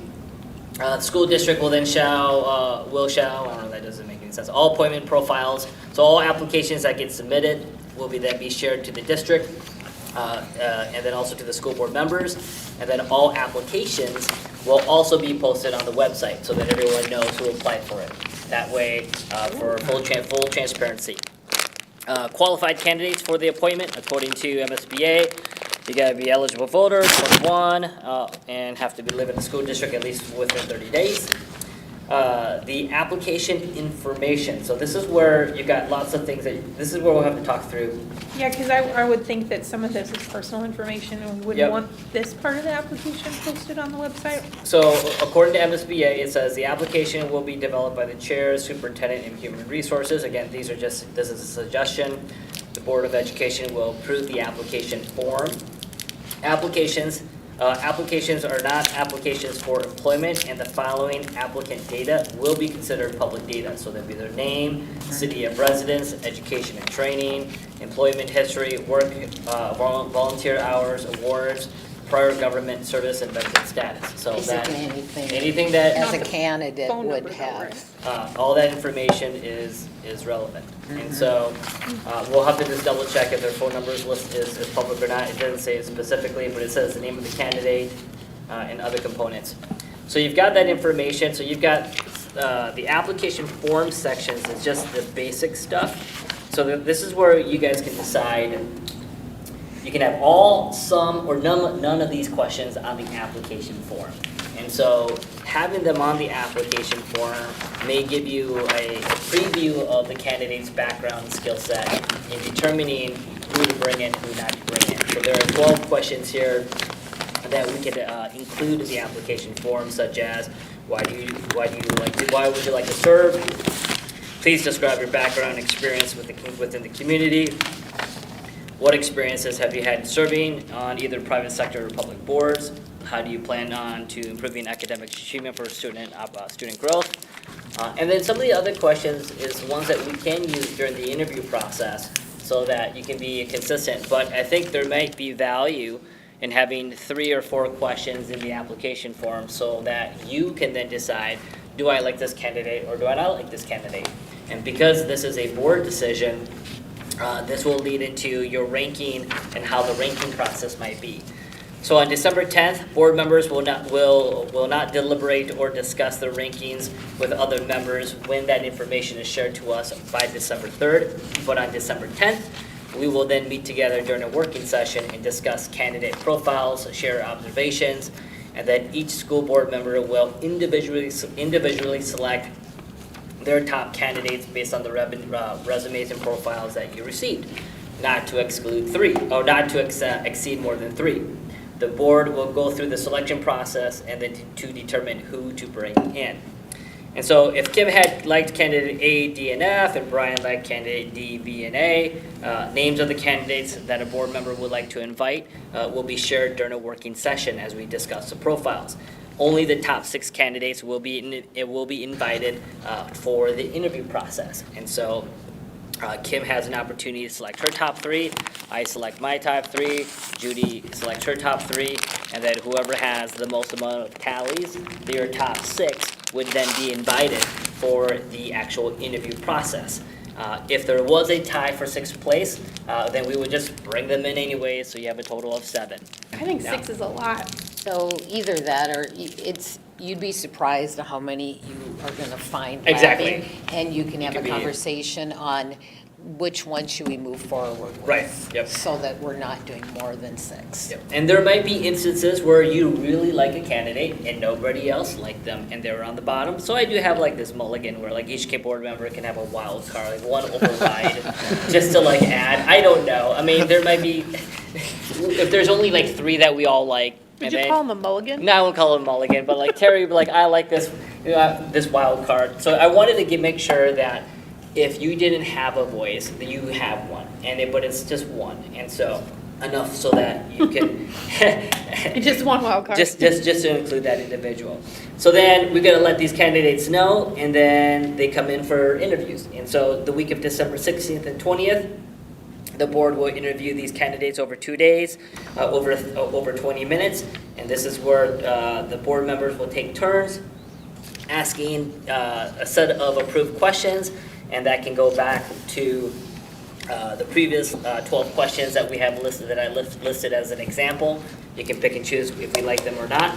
The school district will then I don't know, that doesn't make any sense. All appointment profiles, so all applications that get submitted will then be shared to the district, and then also to the school board members. And then all applications will also be posted on the website so that everyone knows who applied for it. That way, for full transparency. Qualified candidates for the appointment, according to MSBA, you gotta be eligible voter, 21, and have to be living in the school district at least within 30 days. The application information, so this is where you got lots of things this is where we'll have to talk through. Yeah, because I would think that some of this is personal information and we wouldn't Yep. want this part of the application posted on the website. So according to MSBA, it says the application will be developed by the chair, superintendent, and human resources. Again, this is a suggestion. The Board of Education will approve the application form. Applications are not applications for employment, and the following applicant data will be considered public data. So that'd be their name, city of residence, education and training, employment history, work, volunteer hours, awards, prior government service, and benefit status. So Basically anything that as a candidate Phone would numbers, though, right? have. all that information is relevant. And so we'll have to just double check if their phone numbers list is public or not. It doesn't say it specifically, but it says the name of the candidate and other components. So you've got that information. So you've got the application form sections is just the basic stuff. So this is where you guys can decide. You can have all, some, or none of these questions on the application form. And so having them on the application form may give you a preview of the candidate's background and skill set in determining who to bring in, who not to bring in. So there are 12 questions here that we could include in the application form, such as why would you like to serve? Please describe your background and experience within the community. What experiences have you had serving on either private sector or public boards? How do you plan on to improving academic achievement for student growth? And then some of the other questions is ones that we can use during the interview process so that you can be consistent. But I think there might be value in having 3 or 4 questions in the application form so that you can then decide, do I like this candidate or do I not like this candidate? And because this is a board decision, this will lead into your ranking and how the ranking process might be. So on December 10th, board members will not deliberate or discuss the rankings with other members when that information is shared to us by December 3rd. But on December 10th, we will then meet together during a working session and discuss candidate profiles, share observations, and then each school board member will individually select their top candidates based on the resumes and profiles that you received, not to exclude 3, or not to exceed more than 3. The board will go through the selection process and then to determine who to bring in. And so if Kim had liked candidate A, D, and F, and Brian liked candidate D, B, and A, names of the candidates that a board member would like to invite will be shared during a working session as we discuss the profiles. Only the top 6 candidates will be invited for the interview process. And so Kim has an opportunity to select her top 3. I select my top 3. Judy selects her top 3. And then whoever has the most amount of tallies, their top 6, would then be invited for the actual interview process. If there was a tie for 6th place, then we would just bring them in anyway, so you have a total of 7. I think 6 is a lot. So either that or you'd be surprised at how many you are going to find Exactly. lacking, and you can have could a be- conversation on which one should we move forward with. Right, yep. So that we're not doing more than 6. Yep. And there might be instances where you really like a candidate and nobody else liked them and they were on the bottom. So I do have like this mulligan where like each board member can have a wild card, like one override, just to like add. I don't know. I mean, there might be, if there's only like 3 that we all like. Would and you then- call him a mulligan? No, I won't call him mulligan, but like Terry would be like, I like this, this wild card. So I wanted to make sure that if you didn't have a voice, that you have one, but it's just one. And so enough so that you can. Just one wild card. Just to include that individual. So then we're gonna let these candidates know, and then they come in for interviews. And so the week of December 16th and 20th, the board will interview these candidates over 2 days, over 20 minutes. And this is where the board members will take turns asking a set of approved questions, and that can go back to the previous 12 questions that we have listed, that I listed as an example. You can pick and choose if we like them or not.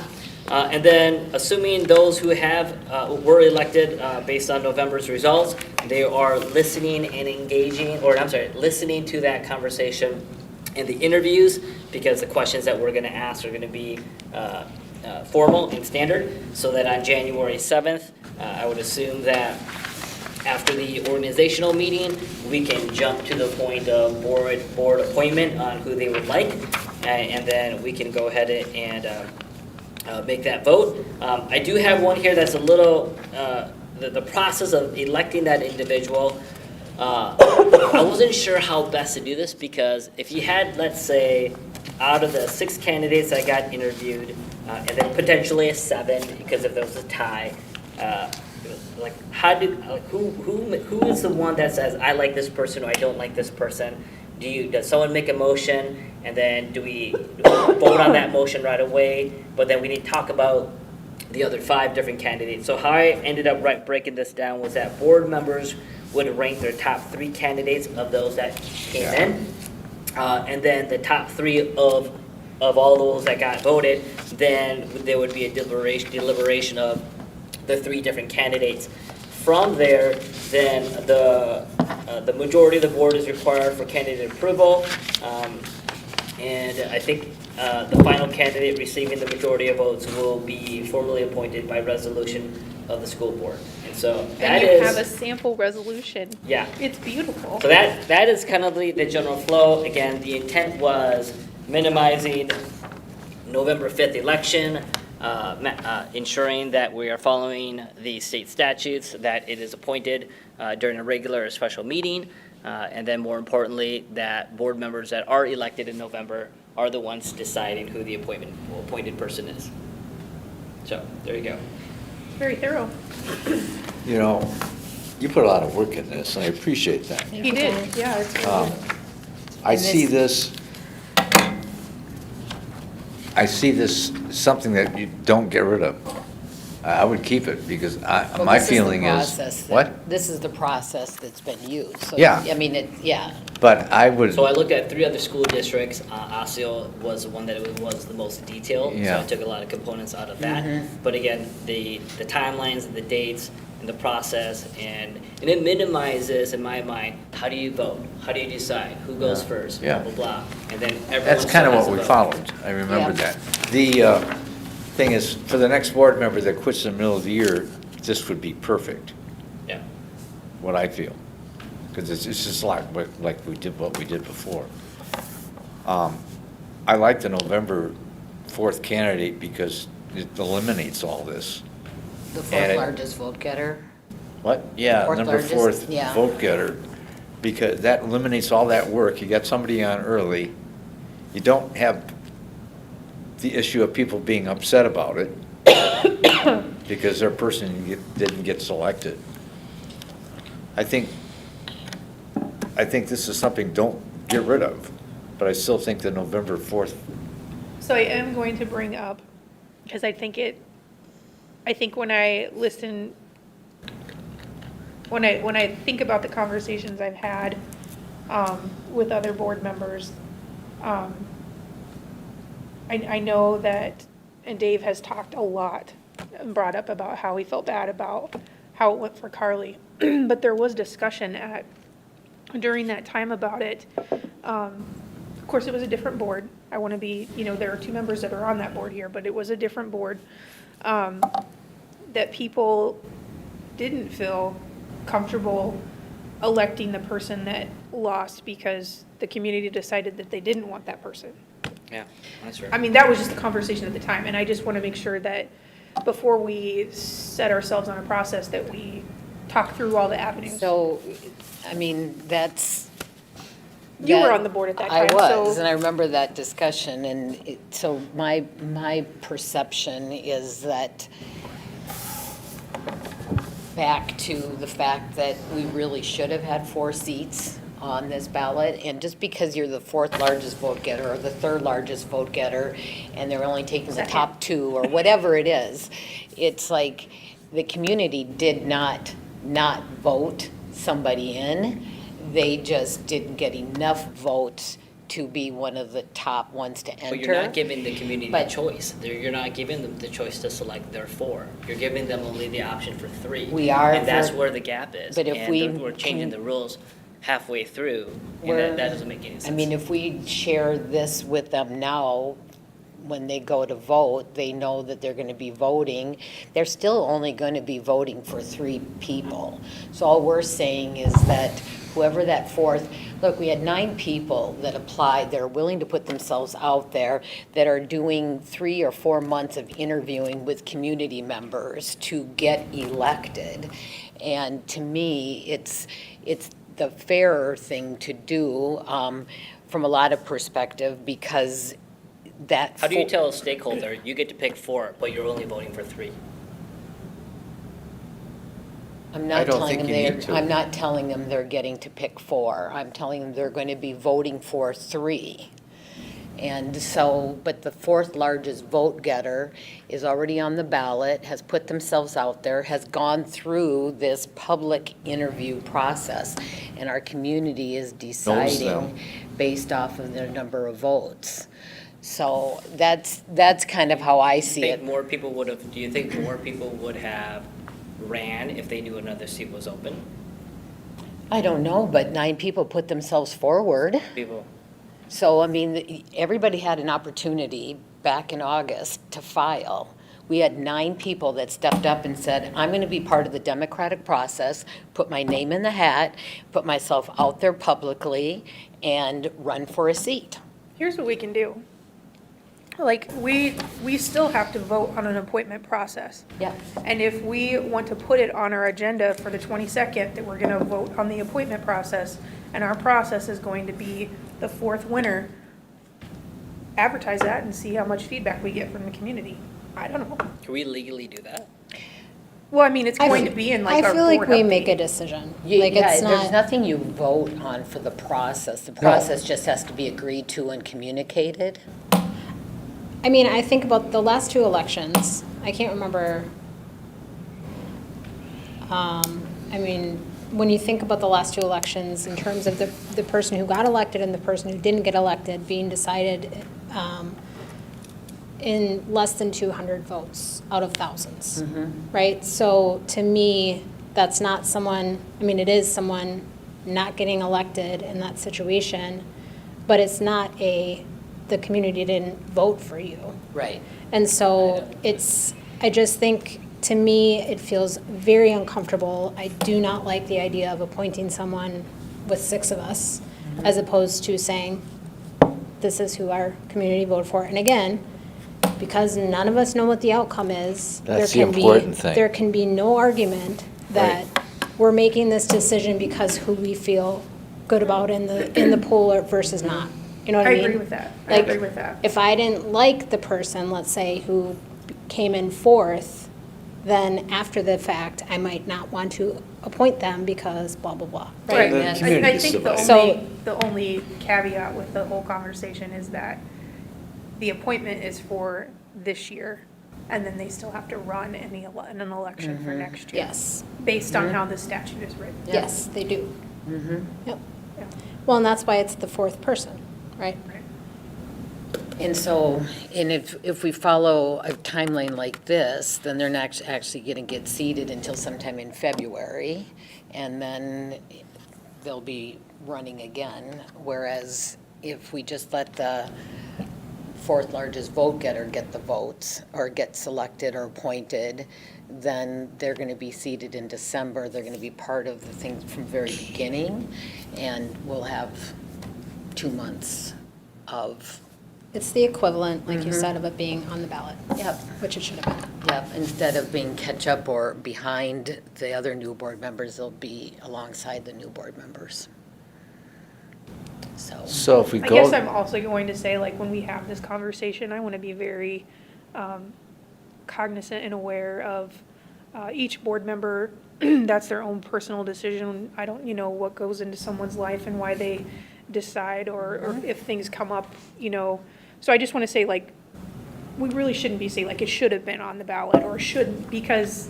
And then, assuming those who were elected based on November's results, they are listening and engaging, listening to that conversation in the interviews, because the questions that we're going to ask are going to be formal and standard, so that on January 7th, I would assume that after the organizational meeting, we can jump to the point of board appointment on who they would like, and then we can go ahead and make that vote. I do have one here that's a little, the process of electing that individual. I wasn't sure how best to do this, because if you had, let's say, out of the 6 candidates that got interviewed, and then potentially a 7, because if there was a tie, like who is the one that says, I like this person or I don't like this person? Does someone make a motion, and then do we vote on that motion right away? But then we need to talk about the other 5 different candidates. So how I ended up breaking this down was that board members would rank their top 3 candidates of those that came in, and then the top 3 of all those that got voted. Then there would be a deliberation of the 3 different candidates. From there, then the majority of the board is required for candidate approval, and I think the final candidate receiving the majority of votes will be formally appointed by resolution of the school board. And so that And you is, have a sample resolution. yeah. It's beautiful. So that is kind of the general flow. Again, the intent was minimizing November 5th election, ensuring that we are following the state statutes, that it is appointed during a regular or special meeting, and then more importantly, that board members that are elected in November are the ones deciding who the appointed person is. So, there you go. Very thorough. You know, you put a lot of work in this, and I appreciate that. He did, yeah. It's really good. I see this something that you don't get rid of. I would keep it, because Well, my this the feeling is, process that- what? This is the process that's been used. So, Yeah. I mean, yeah. But I would, So I looked at 3 other school districts. Osseo was the one that was the most detailed, so Yeah. I took a lot of components out of that. Mm-hmm. But again, the timelines, and the dates, and the process, and it minimizes, in my mind, how do you vote? How do you decide? Who goes Yeah. first? Yeah. Blah, blah, blah. And then everyone that's kind of still has what to we vote. followed. I remember Yeah. that. The thing is, for the next board member that quits in the middle of the year, this would be perfect, Yeah. what I feel. Because it's just like what we did before. I like the November 4th candidate because it eliminates all this. The And 4th it- largest vote getter. What? Yeah, Fourth number largest, 4th yeah. vote getter, because that eliminates all that work. You got somebody on early. You don't have the issue of people being upset about it because their person didn't get selected. I think this is something don't get rid of, but I still think the November 4th, So I am going to bring up, because I think when I listen, when I think about the conversations I've had with other board members, I know that, and Dave has talked a lot and brought up about how he felt bad about how it went for Carly. But there was discussion during that time about it. Of course, it was a different board. I want to be, there are 2 members that are on that board here, but it was a different board. That people didn't feel comfortable electing the person that lost because the community decided that they didn't want that person. Yeah, that's right. I mean, that was just the conversation at the time, and I just want to make sure that before we set ourselves on a process that we talk through all the avenues. So, I mean, that's You were on the board at that time, I was, so- and I remember that discussion, and so my perception is that back to the fact that we really should have had 4 seats on this ballot, and just because you're the 4th largest vote getter or the 3rd largest vote getter, and they're only taking the top 2 or whatever it is, it's like the community did not vote somebody in. They just didn't get enough votes to be one of the top ones to enter. But you're not giving the community the But- choice. You're not giving them the choice to select their 4. You're giving them only the option for 3. We are And that's for- where the gap is. But if And we we're changing the rules halfway through, and We're- that doesn't make any sense. I mean, if we share this with them now, when they go to vote, they know that they're gonna be voting. They're still only gonna be voting for 3 people. So all we're saying is that whoever that 4th, look, we had 9 people that applied, that are willing to put themselves out there, that are doing 3 or 4 months of interviewing with community members to get elected. And to me, it's the fairer thing to do from a lot of perspective, because that. How do you tell a stakeholder, you get to pick 4, but you're only voting for 3? I'm I not don't telling think them you they're, need to. I'm not telling them they're getting to pick 4. I'm telling them they're going to be voting for 3. And so, but the 4th largest vote getter is already on the ballot, has put themselves out there, has gone through this public interview process, and our community is deciding based off of their number of votes. So that's kind of how I see it. Do you think more people would have ran if they knew another seat was open? I don't know, but 9 people put themselves forward. People, So, I mean, everybody had an opportunity back in August to file. We had 9 people that stepped up and said, I'm going to be part of the democratic process, put my name in the hat, put myself out there publicly, and run for a seat. Here's what we can do. Like, we still have to vote on an appointment process. Yeah. And if we want to put it on our agenda for the 22nd, that we're going to vote on the appointment process, and our process is going to be the 4th winner, advertise that and see how much feedback we get from the community. I don't know. can we legally do that? Well, I mean, it's going to be in like our I feel like board we make a update. decision. Yeah, Like, it's there's not, nothing you vote on for the process. The process just has to be agreed to and communicated. I mean, I think about the last 2 elections, I can't remember. I mean, when you think about the last 2 elections, in terms of the person who got elected and the person who didn't get elected being decided in less than 200 votes out of thousands, right? So to me, that's not someone, I mean, it is someone not getting elected in that situation, but it's not the community didn't vote for you. Right. And so I just think, to me, it feels very uncomfortable. I do not like the idea of appointing someone with 6 of us, as opposed to saying, this is who our community voted for. And again, because none of us know what the outcome is, That's the important thing. there can be no argument that we're making this decision because who we feel good about in the poll or versus not. You know what I I mean? agree with that. I Like, agree with that. If I didn't like the person, let's say, who came in 4th, then after the fact, I might not want to appoint them because blah, blah, blah, Right. right? The I community's think divided. So- the only caveat with the whole conversation is that the appointment is for this year, and then they still have to run in an election for next year. Yes, Based on how the statute is written. yes, they do. Yep. Yeah. Well, and that's why it's the 4th person, right? And so, and if we follow a timeline like this, then they're not actually going to get seated until sometime in February, and then they'll be running again. Whereas if we just let the 4th largest vote getter get the votes, or get selected or appointed, then they're going to be seated in December. They're going to be part of the thing from the very beginning, and we'll have 2 months of. It's the equivalent, like you said, of it being on the ballot. Yep. Which it should have been. Yep, instead of being catch up or behind the other new board members, they'll be alongside the new board members. so. So if we I go. guess I'm also going to say, like, when we have this conversation, I want to be very cognizant and aware of each board member. That's their own personal decision. I don't, what goes into someone's life and why they decide, or if things come up, So I just want to say, like, we really shouldn't be saying, like, it should have been on the ballot, or shouldn't, because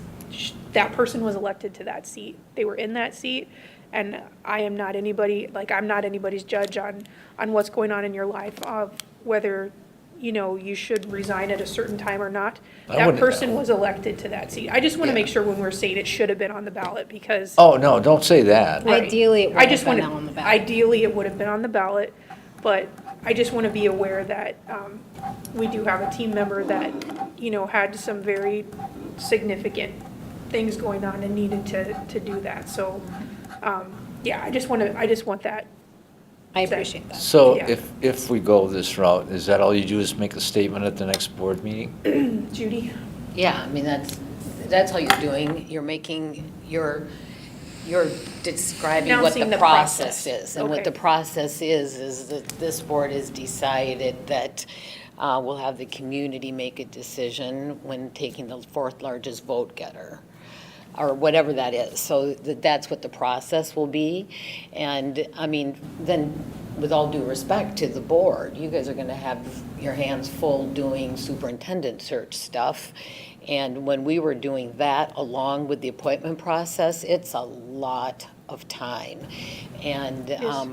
that person was elected to that seat. They were in that seat, and I am not anybody, like, I'm not anybody's judge on what's going on in your life, of whether, you should resign at a certain time or not. I That wouldn't- person was elected to that seat. I just want to Yeah. make sure when we're saying it should have been on the ballot, because. Oh, no, don't say that. Right. Ideally, it I would just have been wanna- on the ballot. Ideally, it would have been on the ballot, but I just want to be aware that we do have a team member that, had some very significant things going on and needed to do that. So, yeah, I just want that. I appreciate that. So Yeah. if we go this route, is that all you do is make a statement at the next board meeting? Judy? Yeah, I mean, that's all you're doing. You're making, you're describing what Announcing the the process process. is. And what Okay. the process is that this board has decided that we'll have the community make a decision when taking the fourth largest vote getter, or whatever that is. So that's what the process will be. And, I mean, then, with all due respect to the board, you guys are gonna have your hands full doing superintendent search stuff. And when we were doing that along with the appointment process, it's a lot of time. And, Yes.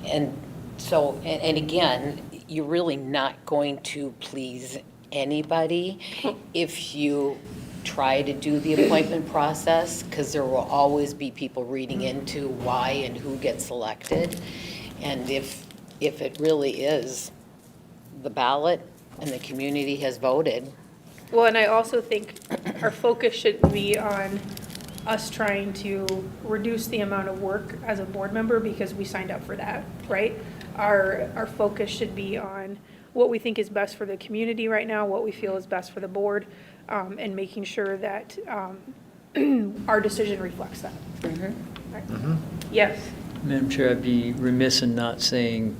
and so, and again, you're really not going to please anybody if you try to do the appointment process, because there will always be people reading into why and who gets selected. And if it really is the ballot and the community has voted, Well, and I also think our focus should be on us trying to reduce the amount of work as a board member, because we signed up for that, right? Our focus should be on what we think is best for the community right now, what we feel is best for the board, and making sure that our decision reflects that. Right. Yes. Madam Chair, I'd be remiss in not saying,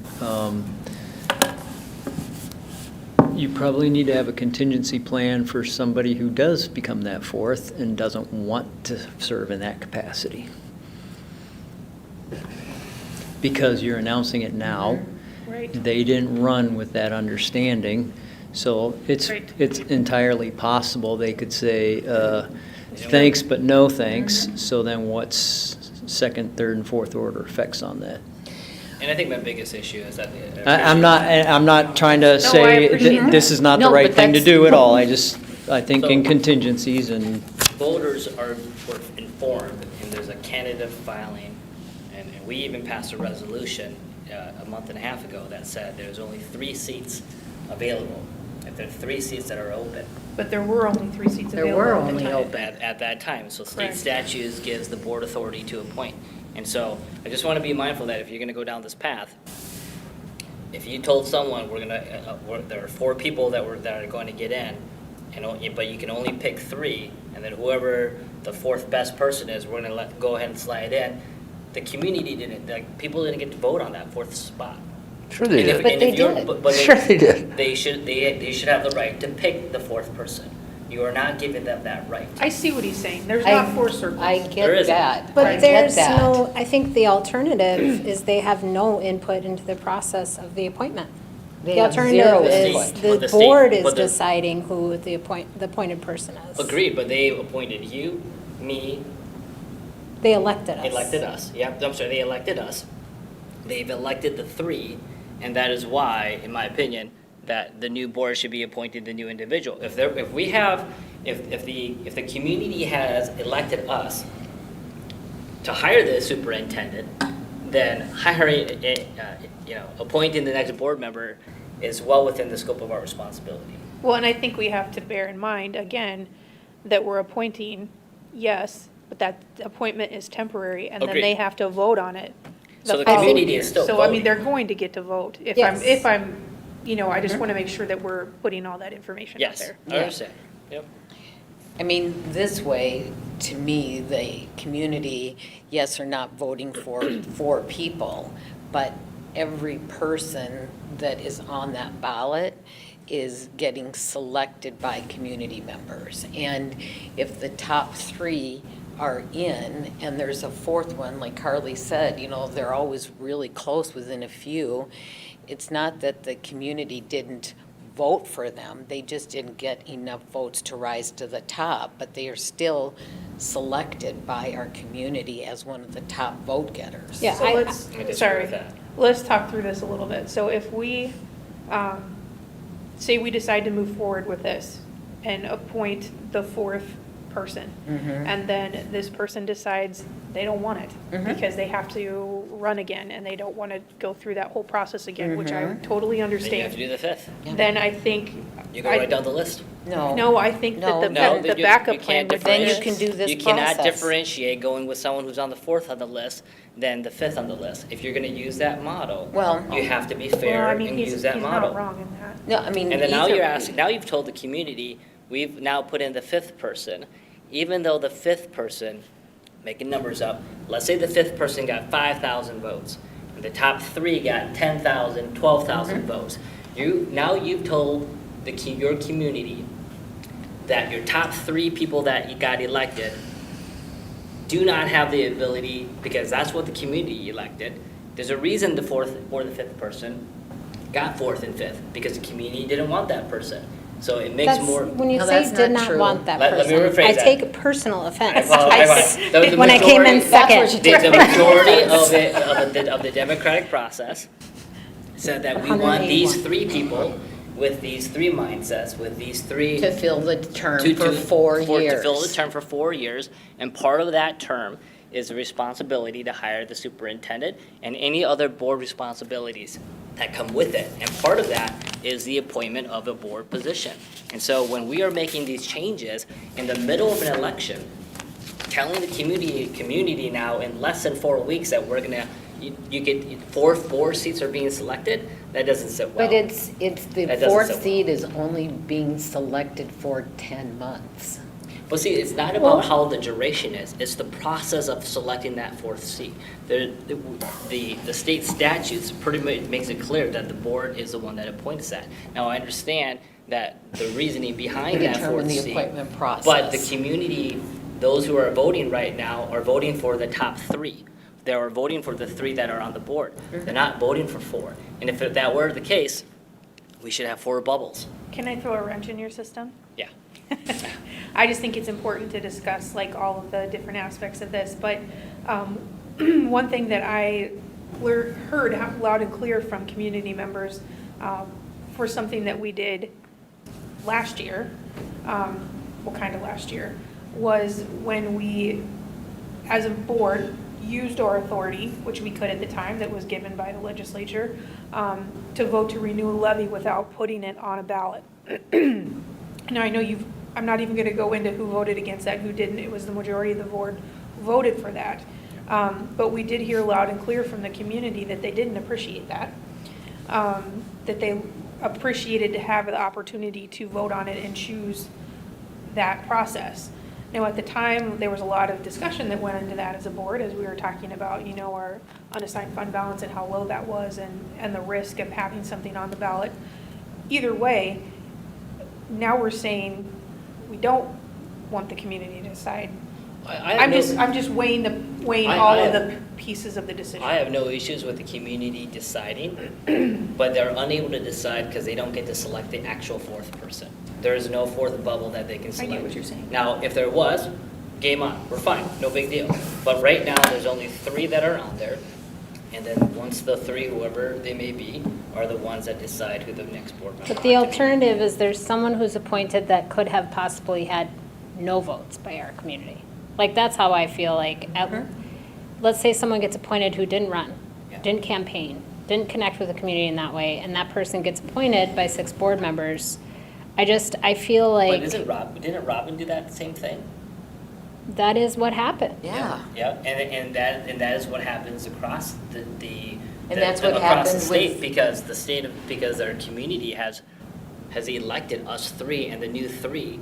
you probably need to have a contingency plan for somebody who does become that fourth and doesn't want to serve in that capacity. Because you're announcing it now. Right. They didn't run with that understanding, so it's Right. entirely possible they could say, thanks, but no thanks. So then what's second, third, and fourth order effects on that? And I think my biggest issue is that. I'm not trying to say appreciate that that. this is not the No, right but thing to that's- do at all. I think in So- contingencies and, Voters were informed, and there's a candidate filing, and we even passed a resolution a month and a half ago that said there's only 3 seats available. If there are 3 seats that are open But there were only 3 seats There available. were at the only time. open. at that time, so state Correct. statutes gives the board authority to appoint. And so I just want to be mindful that if you're going to go down this path, if you told someone there are 4 people that are going to get in, but you can only pick 3, and then whoever the 4th best person is, we're going to go ahead and slide in. The community didn't, like, people didn't get to vote on that 4th spot. Sure they And if- did. But and they if you're- did. but Sure they did. They should have the right to pick the 4th person. You are not giving them that right. I see what he's saying. There's not 4 circles. I There get isn't. that. I But get there's that. no, I think the alternative is they have no input into the process of the appointment. They The have zero alternative is input. But the the state- board is but the- deciding who the appointed person is. Agreed, but they appointed you, me, They elected us. elected us. Yep, I'm sorry, they elected us. They've elected the 3, and that is why, in my opinion, that the new board should be appointed the new individual. If the community has elected us to hire the superintendent, then appointing the next board member is well within the scope of our responsibility. Well, and I think we have to bear in mind, again, that we're appointing, yes, but that appointment is temporary, and then Agreed. they have to vote on it. So the following community year. is still So, I mean, voting. they're going to get to vote. Yes. If I'm, I just want to make sure that we're putting all that information out Yes, there. I understand. Yep. I mean, this way, to me, the community, yes, are not voting for 4 people, but every person that is on that ballot is getting selected by community members. And if the top three are in, and there's a fourth one, like Carly said, you know, they're always really close within a few. It's not that the community didn't vote for them, they just didn't get enough votes to rise to the top, but they are still selected by our community as one of the top vote getters. Yeah, So I let's, sorry, let's talk through this a little bit. So if we, say we decide to move forward with this and appoint the fourth person, and then this person decides they don't want it because they have to run again and they don't want to go through that whole process again, which I totally Then you have understand. to do the fifth. Then I think. You go right down the list. No, I think that No, the you backup can't plan would. Then you differentiate. can do this You cannot process. differentiate going with someone who's on the fourth on the list than the fifth on the list. If you're gonna use that model, Well- you have to be Well, fair I and mean, use that he's model. not wrong in that. No, I mean. And then now either- you're asking, now you've told the community, we've now put in the fifth person, even though the fifth person, making numbers up, let's say the fifth person got 5,000 votes, and the top three got 10,000, 12,000 votes. Now you've told your community that your top three people that you got elected do not have the ability, because that's what the community elected. There's a reason the fourth or the fifth person got fourth and fifth, because the community didn't want that person. So it makes That's, more. when you No, say that's did not not true. want that Let me person, rephrase I that. take personal offense. The When I came in majority- second. The majority of the democratic process said that we want these 181. three people with these three mindsets, with these three. To fill the term to- for to- 4 years. To fill the term for 4 years, and part of that term is the responsibility to hire the superintendent and any other board responsibilities that come with it. And part of that is the appointment of a board position. And so when we are making these changes in the middle of an election, telling the community now in less than 4 weeks that we're gonna, you get, four board seats are being selected, that doesn't sit well. But it's the That doesn't fourth sit well. seat is only being selected for 10 months. But see, it's not about how the duration is, it's the process of selecting that fourth seat. The state statutes pretty much makes it clear that the board is the one that appoints that. Now, I understand that the reasoning behind that Determine fourth the seat. appointment process. But the community, those who are voting right now are voting for the top three. They are voting for the three that are on the board. They're not voting for four. And if that were the case, we should have 4 bubbles. Can I throw a wrench in your system? Yeah. I just think it's important to discuss like all of the different aspects of this, but one thing that I heard loud and clear from community members for something that we did last year, well, kind of last year, was when we, as a board, used our authority, which we could at the time, that was given by the legislature, to vote to renew a levy without putting it on a ballot. Now, I know I'm not even gonna go into who voted against that, who didn't, it was the majority of the board who voted for that. But we did hear loud and clear from the community that they didn't appreciate that. That they appreciated to have the opportunity to vote on it and choose that process. Now, at the time, there was a lot of discussion that went into that as a board, as we were talking about, you know, our unassigned fund balance and how low that was, and the risk of having something on the ballot. Either way, now we're saying we don't want the community to decide. I'm just weighing all of the pieces of the decision. I have no issues with the community deciding, but they're unable to decide because they don't get to select the actual fourth person. There is no fourth bubble that they can I select. get what you're saying. Now, if there was, game on, we're fine, no big deal. But right now, there's only 3 that are on there, and then once the 3, whoever they may be, are the ones that decide who the next board member. But the ought to be. alternative is there's someone who's appointed that could have possibly had no votes by our community. Like, that's how I feel like, let's say someone gets appointed who didn't run, Yeah. didn't campaign, didn't connect with the community in that way, and that person gets appointed by 6 board members. I feel But like didn't Robin do that same thing? that is what happened. Yeah. Yeah, and that is what happens across the that's what across the happened state, with- because our community has elected us 3 and the new 3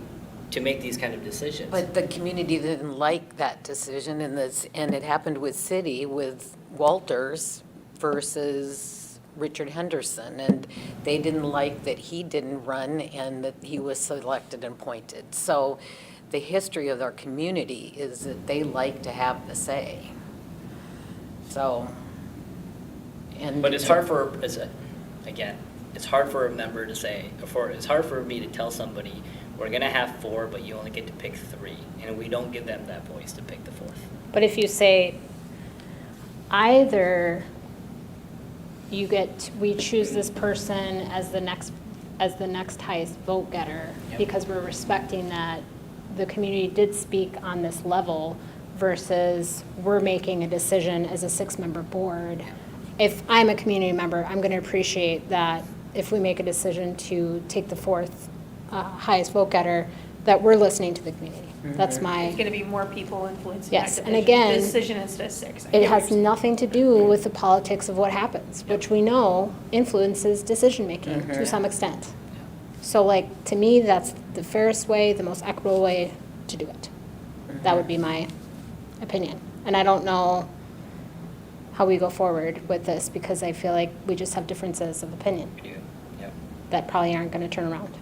to make these kind of decisions. But the community didn't like that decision, and it happened with city, with Walters. versus Richard Henderson. And they didn't like that he didn't run and that he was selected and appointed. So the history of our community is that they like to have the say. So, and. But it's hard for, again, it's hard for a member to say, it's hard for me to tell somebody, we're gonna have 4, but you only get to pick 3, and we don't give them that voice to pick the 4th. But if you say, either we choose this person as the next highest vote getter, Yep. because we're respecting that the community did speak on this level, versus we're making a decision as a 6-member board. If I'm a community member, I'm going to appreciate that if we make a decision to take the 4th highest vote getter, that we're listening to the community. That's my. It's gonna be more people influencing that Yes, decision. and again, Decision instead of 6. I It get what has you're saying. nothing to do with the politics of what happens, which we know influences decision-making to some extent. So like, to me, that's the fairest way, the most equitable way to do it. That would be my opinion. And I don't know how we go forward with this, because I feel like we just have differences of opinion We do, yep. that probably aren't going to turn around.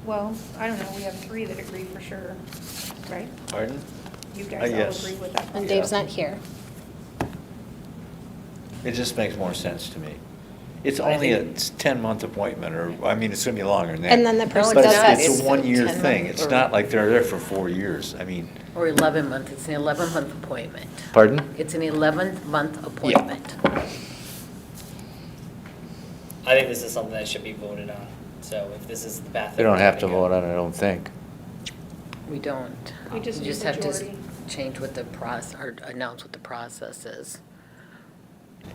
Well, I don't know, we have 3 that agree for sure, right? Pardon? You guys all Yes. agree with that. And Dave's not here. It just makes more sense to me. It's I only a think- 10-month appointment, or, I mean, it's gonna be longer than that. And then the person But does not. have. it's It's a a one-year 10-month thing. It's or- not like they're there for 4 years. I mean, Or 11-month, it's an 11-month appointment. pardon? It's an 11th-month appointment. I think this is something that should be voted on, so if this is the path. We don't have to vote on it, I don't think. We don't. We just need have to majority. change what the process, or announce what the process is.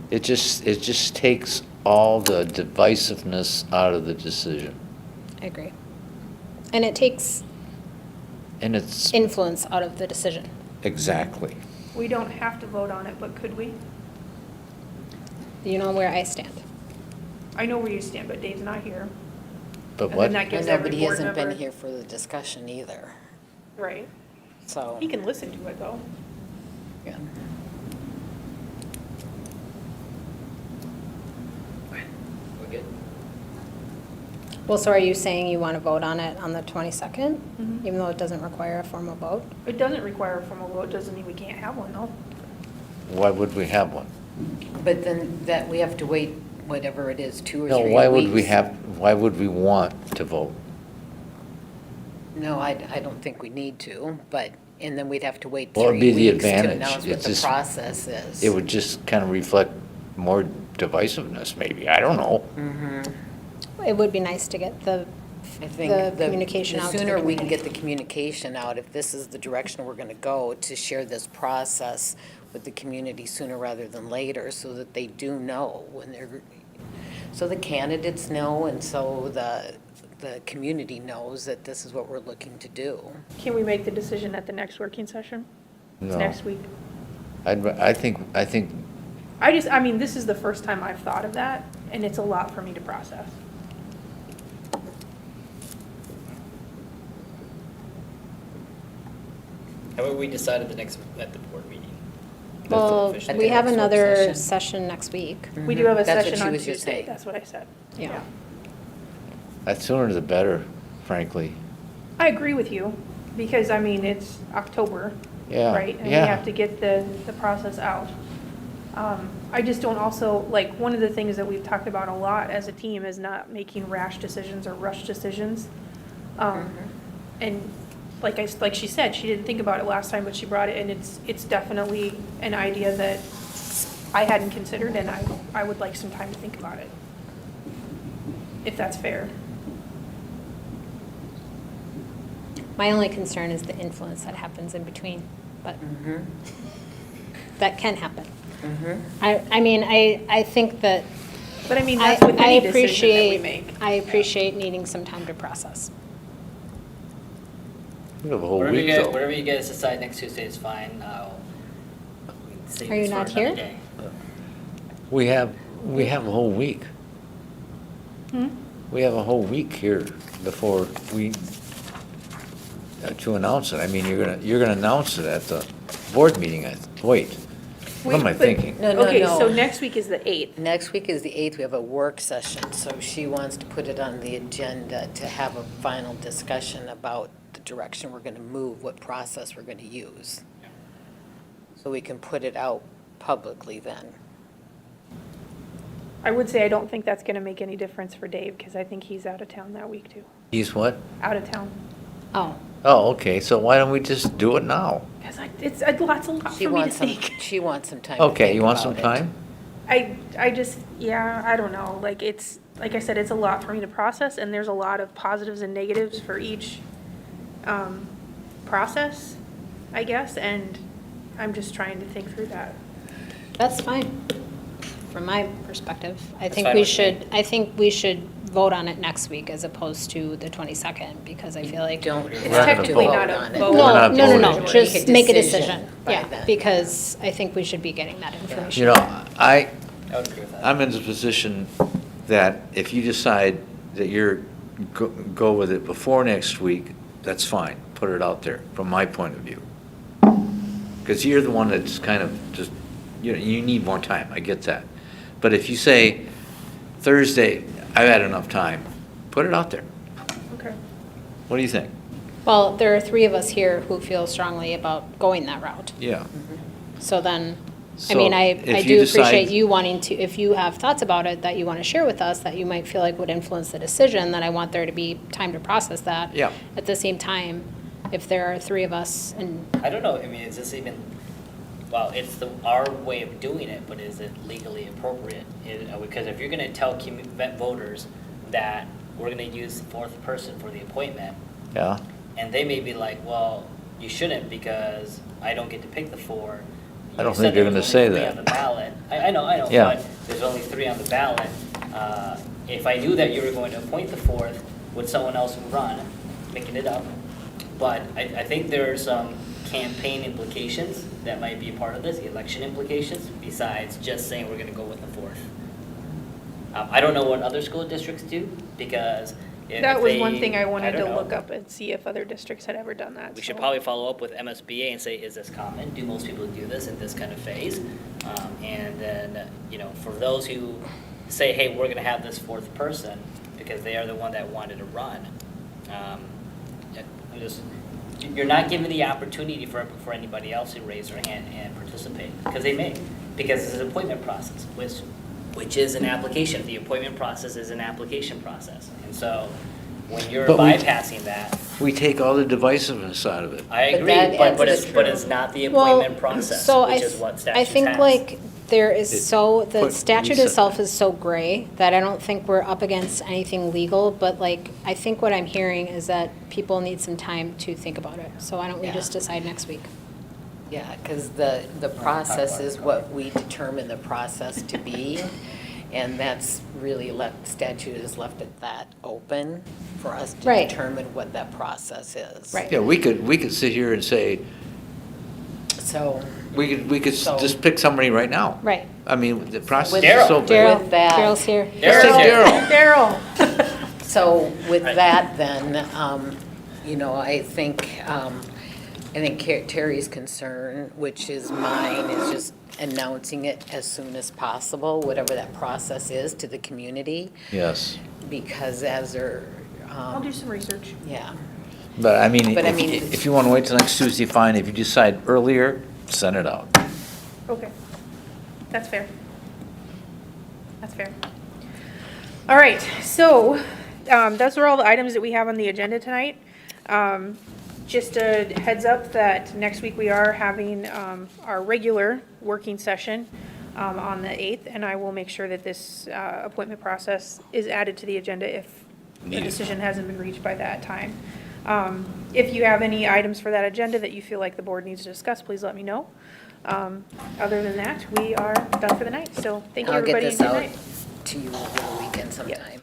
It just takes all the divisiveness out of the decision. I agree. And it takes And it's, influence out of the decision. exactly. We don't have to vote on it, but could we? You know where I stand. I know where you stand, but Dave's not here. But And what? then that gives every Nobody board hasn't been member- here for the discussion either, Right. so. He can listen to it, though. Yeah. We're good. Well, so are you saying you want to vote on it on the 22nd, Mhm. even though it doesn't require a formal vote? It doesn't require a formal vote, doesn't mean we can't have one, though. Why would we have one? But then that, we have to wait, whatever it is, 2 or 3 No, weeks. why would we want to vote? No, I don't think we need to, but, and then we'd have to wait Well, 3 it'd be the weeks to advantage. announce what It's the just- process is. It would just kind of reflect more divisiveness, maybe, I don't know. It would be nice to get the I think the communication out to the The sooner we can community. get the communication out, if this is the direction we're going to go, to share this process with the community sooner rather than later, so that they do know when they're, so the candidates know, and so the community knows that this is what we're looking to do. Can we make the decision at the next working session? It's No. next week. I think, I mean, this is the first time I've thought of that, and it's a lot for me to process. How about we decide at the board meeting? Well, Officially. we have At the next work another session. session next week. We do have a That's what session she on was just Tuesday, saying. that's what I said. Yeah. the sooner the better, frankly. I agree with you, because, I mean, it's October, Yeah, right? And we yeah. have to get the process out. I just don't also, like, one of the things that we've talked about a lot as a team is not making rash decisions or rush decisions. And like she said, she didn't think about it last time, but she brought it, and it's definitely an idea that I hadn't considered, and I would like some time to think about it, if that's fair. My only concern is the influence that happens in between, but that can happen. I mean, I think that But I mean, I that's with I any decision that we appreciate, make. I appreciate needing some time to process. We have a whole Whatever week, you guys, though. whatever you guys decide next Tuesday is fine. We can save Are you this for not another here? day. We have a whole week. Hmm? We have a whole week here before we, to announce it. I mean, you're gonna announce it at the board meeting, wait. What am I But- thinking? No, no, Okay, so no. next week is the 8th. Next week is the 8th, we have a work session, so she wants to put it on the agenda to have a final discussion about the direction we're going to move, what process we're going to use. So we can put it out publicly then. I would say I don't think that's going to make any difference for Dave, because I think he's out of town that week too. He's what? Out of town. Oh, Oh, okay, so why don't we just do it now? Because it's a lot She for me to wants some, think. she wants some time to Okay, think you want some about it. time? I just, yeah, I don't know, like, it's, like I said, it's a lot for me to process, and there's a lot of positives and negatives for each, process, I guess, and I'm just trying to think through that. that's fine, from my perspective. That's fine with me. I think we should vote on it next week as opposed to the 22nd, because I feel like. Don't It's have to technically vote not a on it. vote. No, not no, no, voting. no, just make a decision. by Yeah, then. because I think we should be getting that information. You know, I would agree with that. I'm in the position that if you decide that you're, go with it before next week, that's fine, put it out there, from my point of view. Because you're the one that's kind of just, you know, you need more time, I get that. But if you say Thursday, I've had enough time, put it out there. Okay. What do you think? Well, there are 3 of us here who feel strongly about going that route. Yeah. So then, I So mean, I if you do appreciate decide- you wanting to, if you have thoughts about it that you want to share with us, that you might feel like would influence the decision, then I want there to be time to process that. Yeah. At the same time, if there are 3 of us and, I don't know, I mean, is this even, well, it's our way of doing it, but is it legally appropriate? Because if you're gonna tell voters that we're gonna use the 4th person for the appointment, Yeah? and they may be like, well, you shouldn't because I don't get to pick the 4. I don't You said think they're there gonna was say only 3 that. on the ballot. I know, Yeah. but there's only 3 on the ballot. If I knew that you were going to appoint the 4th, would someone else run? Making it up. But I think there are some campaign implications that might be a part of this, election implications, besides just saying we're gonna go with the 4th. I don't know what other school districts do, because if That was they- one thing I wanted don't to know. look up and see if other districts had ever done that. We should so. probably follow up with MSBA and say, is this common? Do most people do this in this kind of phase? And then, you know, for those who say, hey, we're gonna have this 4th person, because they are the one that wanted to run, you're not giving the opportunity for anybody else to raise their hand and participate, because they may, because it's an appointment process, which is an application. The appointment process is an application process. And so, when you're But we- bypassing that, We take all the divisiveness out of it. I But agree, that but adds it's not the well, appointment process, so which is what statute I has. think like there is It the put statute reset. itself is so gray that I don't think we're up against anything legal, but like, I think what I'm hearing is that people need some time to think about it. So why don't we Yeah. just decide next week? Yeah, because the process is what we determine the process to be, and that's really statute has left it that open for us to Right. determine what that process is. Right. Yeah, we could sit here and say, So, we could So- just pick somebody right now. Right. I mean, the process With- is so Daryl. big. With that- Daryl's here. Let's take Daryl. Daryl. so with Right. that then, you know, I think Terry's concern, which is mine, is just announcing it as soon as possible, whatever that process is to the community, Yes. because as they're, I'll do some research. yeah. But I mean, But I if mean- if you want to wait till next Tuesday, fine. If you decide earlier, send it out. Okay. That's fair. That's fair. All right, so, those are all the items that we have on the agenda tonight. Just a heads up that next week we are having, our regular working session, on the 8th, and I will make sure that this, appointment process is added to the agenda if a Needed. decision hasn't been reached by that time. If you have any items for that agenda that you feel like the board needs to discuss, please let me know. Other than that, we are done for the night, so thank you, I'll get everybody, and this good out night. to you over the weekend sometime.